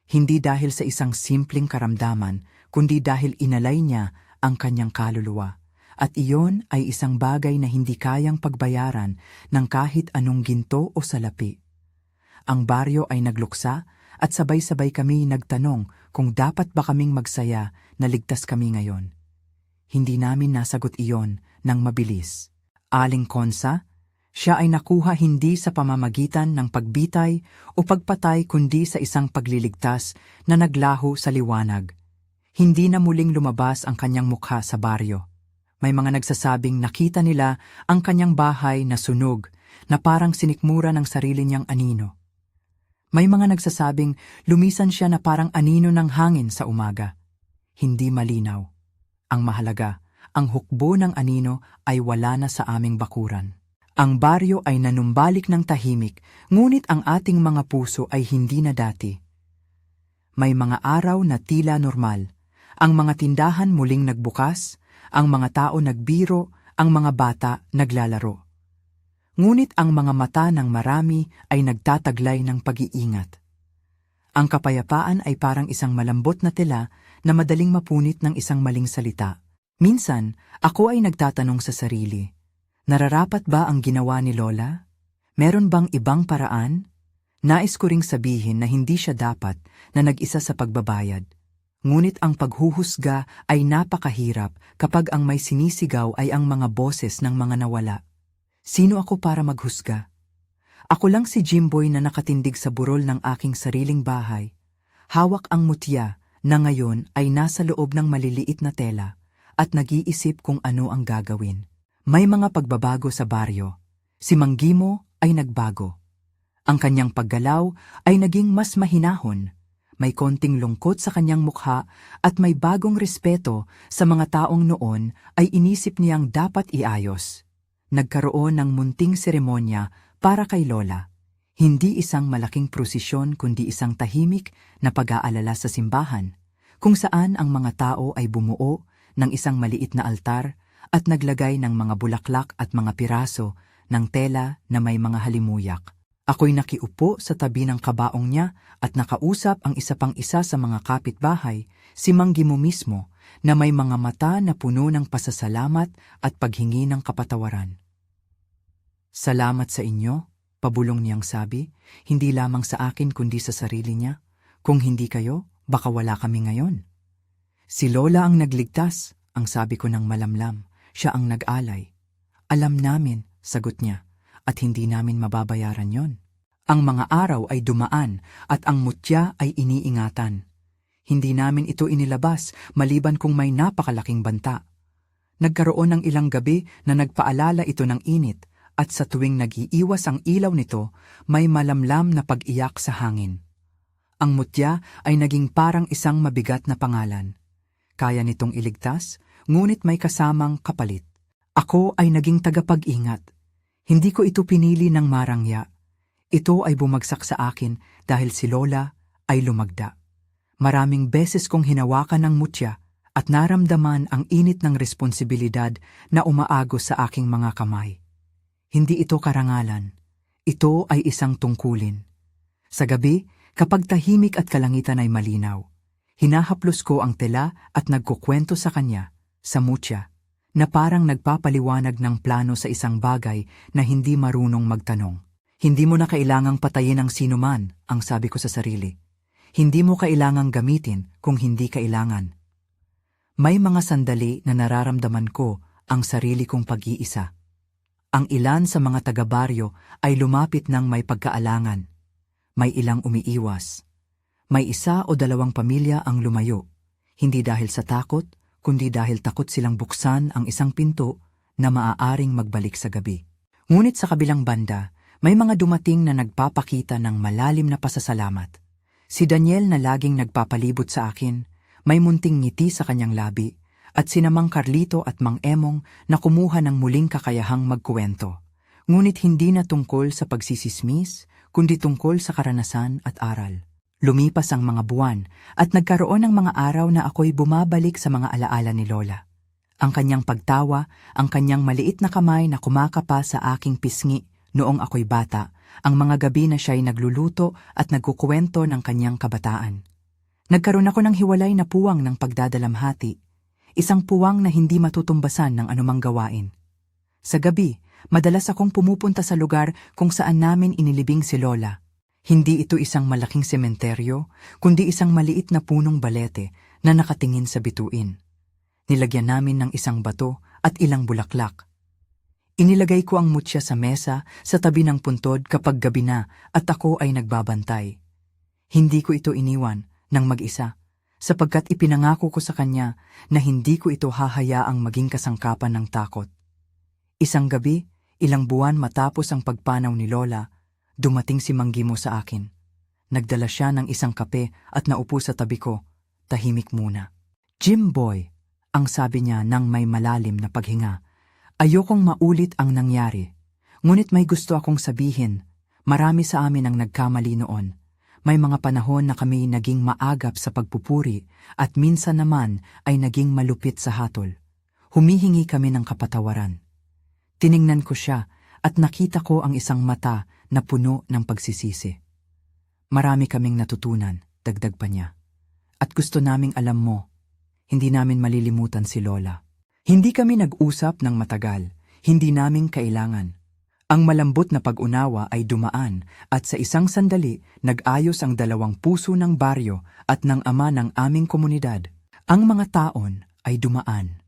hindi dahil sa isang simpleng karamdaman, kundi dahil inalay niya ang kanyang kaluluwa. At iyon ay isang bagay na hindi kayang pagbayaran ng kahit anong ginto o salapi. Ang baryo ay nagluksa at sabay-sabay kami nagtanong kung dapat ba kaming magsaya na ligtas kami ngayon. Hindi namin nasagot iyon ng mabilis. Aling Konsa, siya ay nakuha hindi sa pamamagitan ng pagbitay o pagpatay kundi sa isang pagliligtas na naglaho sa liwanag. Hindi na muling lumabas ang kanyang mukha sa baryo. May mga nagsasabing nakita nila ang kanyang bahay na sunog, na parang sinikmura ng sarili niyang anino. May mga nagsasabing lumisan siya na parang anino ng hangin sa umaga. Hindi malinaw. Ang mahalaga, ang hukbo ng anino ay wala na sa aming bakuran. Ang baryo ay nanumbalik ng tahimik, ngunit ang ating mga puso ay hindi na dati. May mga araw na tila normal. Ang mga tindahan muling nagbukas, ang mga tao nagbiro, ang mga bata naglalaro. Ngunit ang mga mata ng marami ay nagtataglay ng pag-iingat. Ang kapayapaan ay parang isang malambot na tela na madaling mapunit ng isang maling salita. Minsan, ako ay nagtatanong sa sarili, nararapat ba ang ginawa ni Lola? Meron bang ibang paraan? Nais ko ring sabihin na hindi siya dapat na nag-isa sa pagbabayad. Ngunit ang paghuhusga ay napakahirap kapag ang may sinisigaw ay ang mga boses ng mga nawala. Sino ako para maghusga? Ako lang si Jimboy na nakatindig sa burol ng aking sariling bahay. Hawak ang mutya na ngayon ay nasa loob ng maliliit na tela at nag-iisip kung ano ang gagawin. May mga pagbabago sa baryo. Si Mang Gimo ay nagbago. Ang kanyang paggalaw ay naging mas mahinahon. May konting lungkot sa kanyang mukha at may bagong respeto sa mga taong noon ay inisip niyang dapat iayos. Nagkaroon ng munting seremonya para kay Lola. Hindi isang malaking prosesyon kundi isang tahimik na pag-aalala sa simbahan, kung saan ang mga tao ay bumuo ng isang maliit na altar at naglagay ng mga bulaklak at mga piraso ng tela na may mga halimuyak. Ako'y nakiupo sa tabi ng kabaong niya at nakausap ang isa pang isa sa mga kapitbahay, si Mang Gimo mismo, na may mga mata na puno ng pasasalamat at paghingi ng kapatawaran. Salamat sa inyo, pabulong niyang sabi, hindi lamang sa akin kundi sa sarili niya. Kung hindi kayo, baka wala kami ngayon. Si Lola ang nagligtas, ang sabi ko ng malamlam, siya ang nag-alay. Alam namin, sagot niya. At hindi namin mababayaran yon. Ang mga araw ay dumaan at ang mutya ay iniingatan. Hindi namin ito inilabas maliban kung may napakalaking banta. Nagkaroon ng ilang gabi na nagpaalala ito ng init at sa tuwing nag-iiwas ang ilaw nito, may malamlam na pag-iyak sa hangin. Ang mutya ay naging parang isang mabigat na pangalan. Kaya nitong iligtas, ngunit may kasamang kapalit. Ako ay naging tagapag-ingat. Hindi ko ito pinili ng marangya. Ito ay bumagsak sa akin dahil si Lola ay lumagda. Maraming beses kong hinawakan ng mutya at naramdaman ang init ng responsibilidad na umaagos sa aking mga kamay. Hindi ito karangalan. Ito ay isang tungkulin. Sa gabi, kapag tahimik at kalangitan ay malinaw, hinahaplos ko ang tela at nagkukwento sa kanya, sa mutya, na parang nagpapaliwanag ng plano sa isang bagay na hindi marunong magtanong. Hindi mo na kailangang patayin ang sinuman, ang sabi ko sa sarili. Hindi mo kailangang gamitin kung hindi kailangan. May mga sandali na nararamdaman ko ang sarili kong pag-iisa. Ang ilan sa mga taga-baryo ay lumapit ng may pagkaalangan. May ilang umiiwas. May isa o dalawang pamilya ang lumayo, hindi dahil sa takot, kundi dahil takot silang buksan ang isang pinto na maaaring magbalik sa gabi. Ngunit sa kabilang banda, may mga dumating na nagpapakita ng malalim na pasasalamat. Si Daniel na laging nagpapalibot sa akin, may munting ngiti sa kanyang labi, at sina Mang Carlito at Mang Emong na kumuha ng muling kakayahang magkuwento. Ngunit hindi na tungkol sa pagsisismis, kundi tungkol sa karanasan at aral. Lumipas ang mga buwan at nagkaroon ng mga araw na ako'y bumabalik sa mga alaala ni Lola. Ang kanyang pagtawa, ang kanyang maliit na kamay na kumakapa sa aking pisngi noong ako'y bata, ang mga gabi na siya'y nagluluto at nagkukuwento ng kanyang kabataan. Nagkaroon ako ng hiwalay na puwang ng pagdadalamhati, isang puwang na hindi matutumbasan ng anumang gawain. Sa gabi, madalas akong pumupunta sa lugar kung saan namin inilibing si Lola. Hindi ito isang malaking sementeryo, kundi isang maliit na punong balete na nakatingin sa bituin. Nilagyan namin ng isang bato at ilang bulaklak. Inilagay ko ang mutya sa mesa sa tabi ng puntod kapag gabi na at ako ay nagbabantay. Hindi ko ito iniwan ng mag-isa, sapagkat ipinangako ko sa kanya na hindi ko ito hahayaang maging kasangkapan ng takot. Isang gabi, ilang buwan matapos ang pagpanaw ni Lola, dumating si Mang Gimo sa akin. Nagdala siya ng isang kape at naupo sa tabi ko. Tahimik muna. "Jim Boy," ang sabi niya nang may malalim na paghinga. "Ayokong maulit ang nangyari. Ngunit may gusto akong sabihin. Marami sa amin ang nagkamali noon. May mga panahon na kami naging maagap sa pagpupuri at minsan naman ay naging malupit sa hatol. Humihingi kami ng kapatawaran." Tiningnan ko siya at nakita ko ang isang mata na puno ng pagsisisi. "Marami kaming natutunan," dagdag pa niya. "At gusto naming alam mo, hindi namin malilimutan si Lola." Hindi kami nag-usap ng matagal, hindi namin kailangan. Ang malambot na pag-unawa ay dumaan at sa isang sandali nag-ayos ang dalawang puso ng baryo at ng ama ng aming komunidad. Ang mga taon ay dumaan.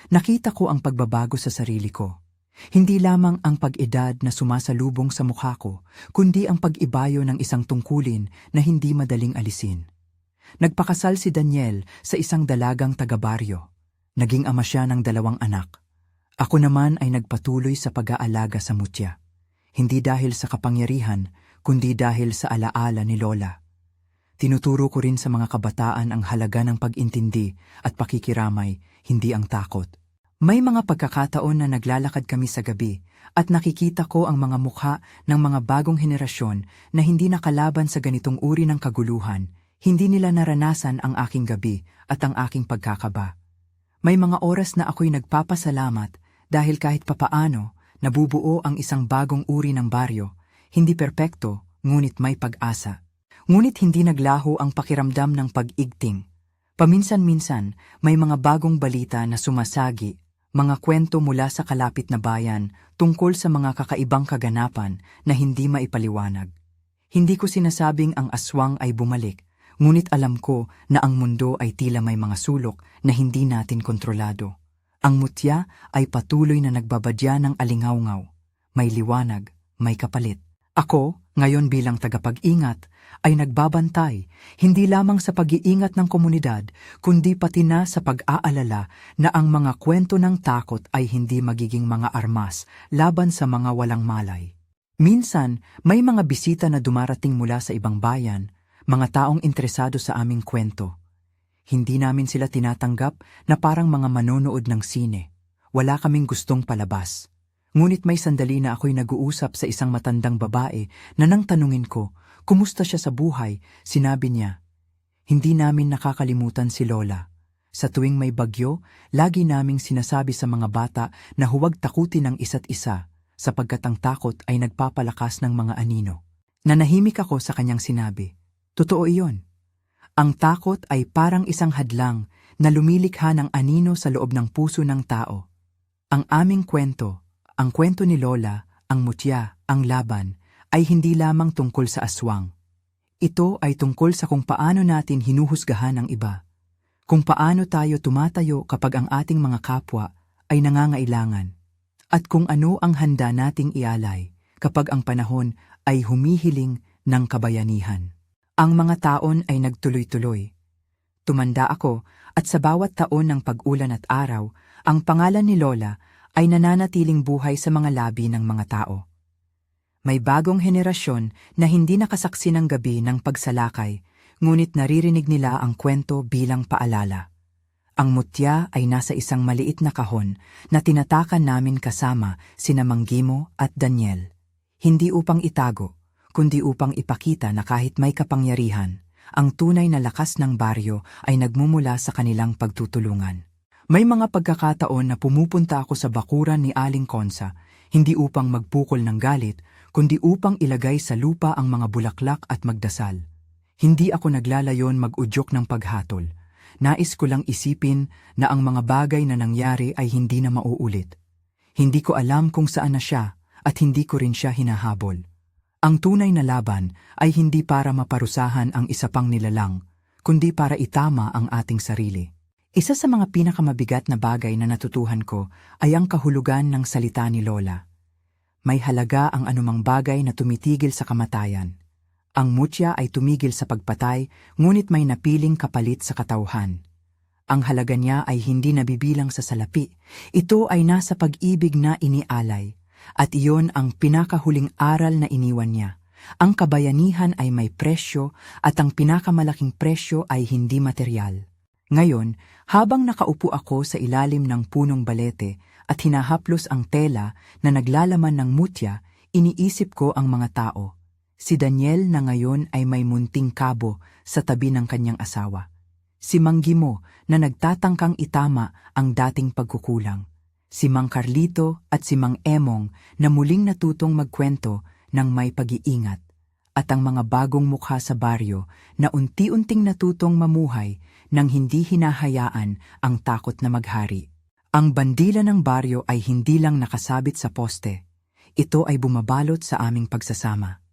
Nakita ko ang pagbabago sa sarili ko. Hindi lamang ang pag-edad na sumasalubong sa mukha ko, kundi ang pag-ibayo ng isang tungkulin na hindi madaling alisin. Nagpakasal si Daniel sa isang dalagang taga-baryo. Naging ama siya ng 2 anak. Ako naman ay nagpatuloy sa pag-aalaga sa mutya. Hindi dahil sa kapangyarihan, kundi dahil sa alaala ni Lola. Tinuturo ko rin sa mga kabataan ang halaga ng pag-intindi at pakikiramay, hindi ang takot. May mga pagkakataon na naglalakad kami sa gabi at nakikita ko ang mga mukha ng mga bagong henerasyon na hindi nakalaban sa ganitong uri ng kaguluhan. Hindi nila naranasan ang aking gabi at ang aking pagkakaba. May mga oras na ako'y nagpapasalamat dahil kahit papaano nabubuo ang isang bagong uri ng baryo, hindi perpekto ngunit may pag-asa. Ngunit hindi naglaho ang pakiramdam ng pag-igting. Paminsan-minsan may mga bagong balita na sumasagi, mga kwento mula sa kalapit na bayan tungkol sa mga kakaibang kaganapan na hindi maipaliwanag. Hindi ko sinasabing ang aswang ay bumalik, ngunit alam ko na ang mundo ay tila may mga sulok na hindi natin kontrolado. Ang mutya ay patuloy na nagbabadya ng alingawngaw. May liwanag, may kapalit. Ako, ngayon bilang tagapag-ingat, ay nagbabantay, hindi lamang sa pag-iingat ng komunidad, kundi pati na sa pag-aalala na ang mga kwento ng takot ay hindi magiging mga armas laban sa mga walang malay. Minsan, may mga bisita na dumarating mula sa ibang bayan, mga taong interesado sa aming kwento. Hindi namin sila tinatanggap na parang mga manonood ng sine. Wala kaming gustong palabas. Ngunit may sandali na ako'y nag-uusap sa isang matandang babae na nang tanungin ko, kumusta siya sa buhay, sinabi niya, "Hindi namin nakakalimutan si Lola. Sa tuwing may bagyo, lagi naming sinasabi sa mga bata na huwag takutin ang isa't isa, sapagkat ang takot ay nagpapalakas ng mga anino." Nanahimik ako sa kanyang sinabi. Totoo iyon. Ang takot ay parang isang hadlang na lumilikha ng anino sa loob ng puso ng tao. Ang aming kwento, ang kwento ni Lola, ang mutya, ang laban, ay hindi lamang tungkol sa aswang. Ito ay tungkol sa kung paano natin hinuhusgahan ang iba. Kung paano tayo tumatayo kapag ang ating mga kapwa ay nangangailangan. At kung ano ang handa nating ialay kapag ang panahon ay humihiling ng kabayanihan. Ang mga taon ay nagtuloy-tuloy. Tumanda ako at sa bawat taon ng pag-ulan at araw, ang pangalan ni Lola ay nananatiling buhay sa mga labi ng mga tao. May bagong henerasyon na hindi nakasaksi ng gabi ng pagsalakay, ngunit naririnig nila ang kwento bilang paalala. Ang mutya ay nasa isang maliit na kahon na tinatakan namin kasama sina Mang Gimo at Daniel. Hindi upang itago, kundi upang ipakita na kahit may kapangyarihan, ang tunay na lakas ng baryo ay nagmumula sa kanilang pagtutulungan. May mga pagkakataon na pumupunta ako sa bakuran ni Aling Konsa, hindi upang magpukol ng galit, kundi upang ilagay sa lupa ang mga bulaklak at magdasal. Hindi ako naglalayon mag-udyok ng paghatol. Nais ko lang isipin na ang mga bagay na nangyari ay hindi na mauulit. Hindi ko alam kung saan na siya at hindi ko rin siya hinahabol. Ang tunay na laban ay hindi para maparusahan ang isa pang nilalang, kundi para itama ang ating sarili. Isa sa mga pinakamabigat na bagay na natutuhan ko ay ang kahulugan ng salita ni Lola. May halaga ang anumang bagay na tumitigil sa kamatayan. Ang mutya ay tumigil sa pagpatay, ngunit may napiling kapalit sa katauhan. Ang halaga niya ay hindi nabibilang sa salapi. Ito ay nasa pag-ibig na inialay. At iyon ang pinakahuling aral na iniwan niya. ang kabayanihan ay may presyo at ang pinakamalaking presyo ay hindi materyal. Ngayon, habang nakaupo ako sa ilalim ng punong balete at hinahaplos ang tela na naglalaman ng mutya, iniisip ko ang mga tao. Si Daniel na ngayon ay may munting kabo sa tabi ng kanyang asawa. Si Mang Gimo na nagtatangkang itama ang dating pagkukulang. Si Mang Carlito at si Mang Emong na muling natutong magkwento ng may pag-iingat. At ang mga bagong mukha sa baryo na unti-unting natutong mamuhay nang hindi hinahayaan ang takot na maghari. Ang bandila ng baryo ay hindi lang nakasabit sa poste. Ito ay bumabalot sa aming pagsasama.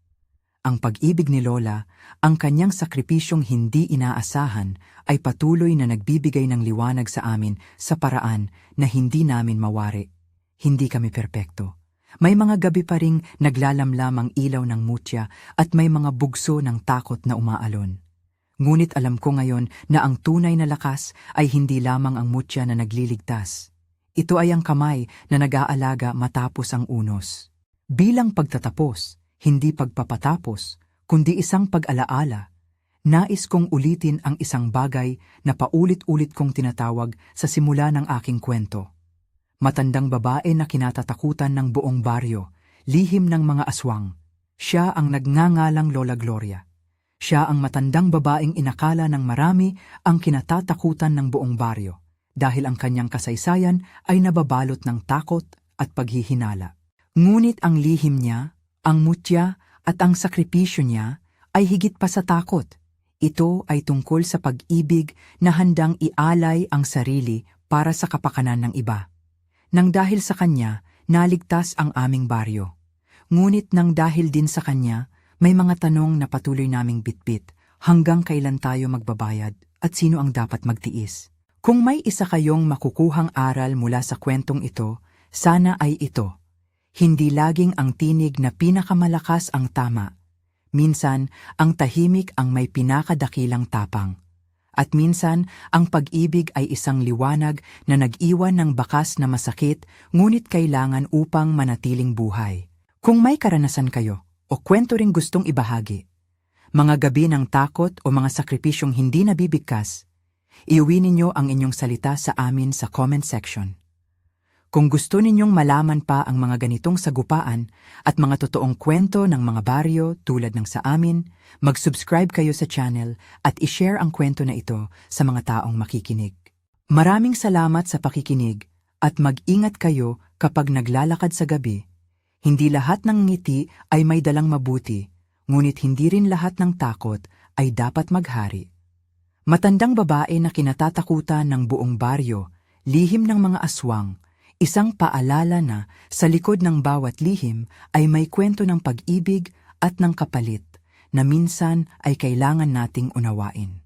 Ang pag-ibig ni Lola, ang kanyang sakripisyong hindi inaasahan, ay patuloy na nagbibigay ng liwanag sa amin sa paraan na hindi namin mawari. Hindi kami perpekto. May mga gabi pa ring naglalamlam ang ilaw ng mutya at may mga bugso ng takot na umaalon. Ngunit alam ko ngayon na ang tunay na lakas ay hindi lamang ang mutya na nagliligtas. Ito ay ang kamay na nag-aalaga matapos ang unos. Bilang pagtatapos, hindi pagpapatapos, kundi isang pag-alaala. Nais kong ulitin ang isang bagay na paulit-ulit kong tinatawag sa simula ng aking kwento. Matandang babae na kinatatakutan ng buong baryo, lihim ng mga aswang. Siya ang nagngangalang Lola Gloria. Siya ang matandang babaeng inakala ng marami ang kinatatakutan ng buong baryo dahil ang kanyang kasaysayan ay nababalot ng takot at paghihinala. Ngunit ang lihim niya, ang mutya at ang sakripisyo niya ay higit pa sa takot. Ito ay tungkol sa pag-ibig na handang ialay ang sarili para sa kapakanan ng iba. Nang dahil sa kanya, naligtas ang aming baryo. Ngunit nang dahil din sa kanya, may mga tanong na patuloy naming bitbit, hanggang kailan tayo magbabayad at sino ang dapat magtiis. Kung may isa kayong makukuhang aral mula sa kwentong ito, sana ay ito. Hindi laging ang tinig na pinakamalakas ang tama. Minsan, ang tahimik ang may pinakadakilang tapang. At minsan, ang pag-ibig ay isang liwanag na nag-iwan ng bakas na masakit, ngunit kailangan upang manatiling buhay. Kung may karanasan kayo, o kwento ring gustong ibahagi, mga gabi ng takot o mga sakripisyong hindi nabibigkas, iuwi ninyo ang inyong salita sa amin sa comment section. Kung gusto ninyong malaman pa ang mga ganitong sagupaan at mga totoong kwento ng mga baryo tulad ng sa amin, mag-subscribe kayo sa channel at i-share ang kwento na ito sa mga taong makikinig. Maraming salamat sa pakikinig at mag-ingat kayo kapag naglalakad sa gabi. Hindi lahat ng ngiti ay may dalang mabuti, ngunit hindi rin lahat ng takot ay dapat maghari. Matandang babae na kinatatakutan ng buong baryo, lihim ng mga aswang, isang paalala na sa likod ng bawat lihim ay may kwento ng pag-ibig at ng kapalit na minsan ay kailangan nating unawain.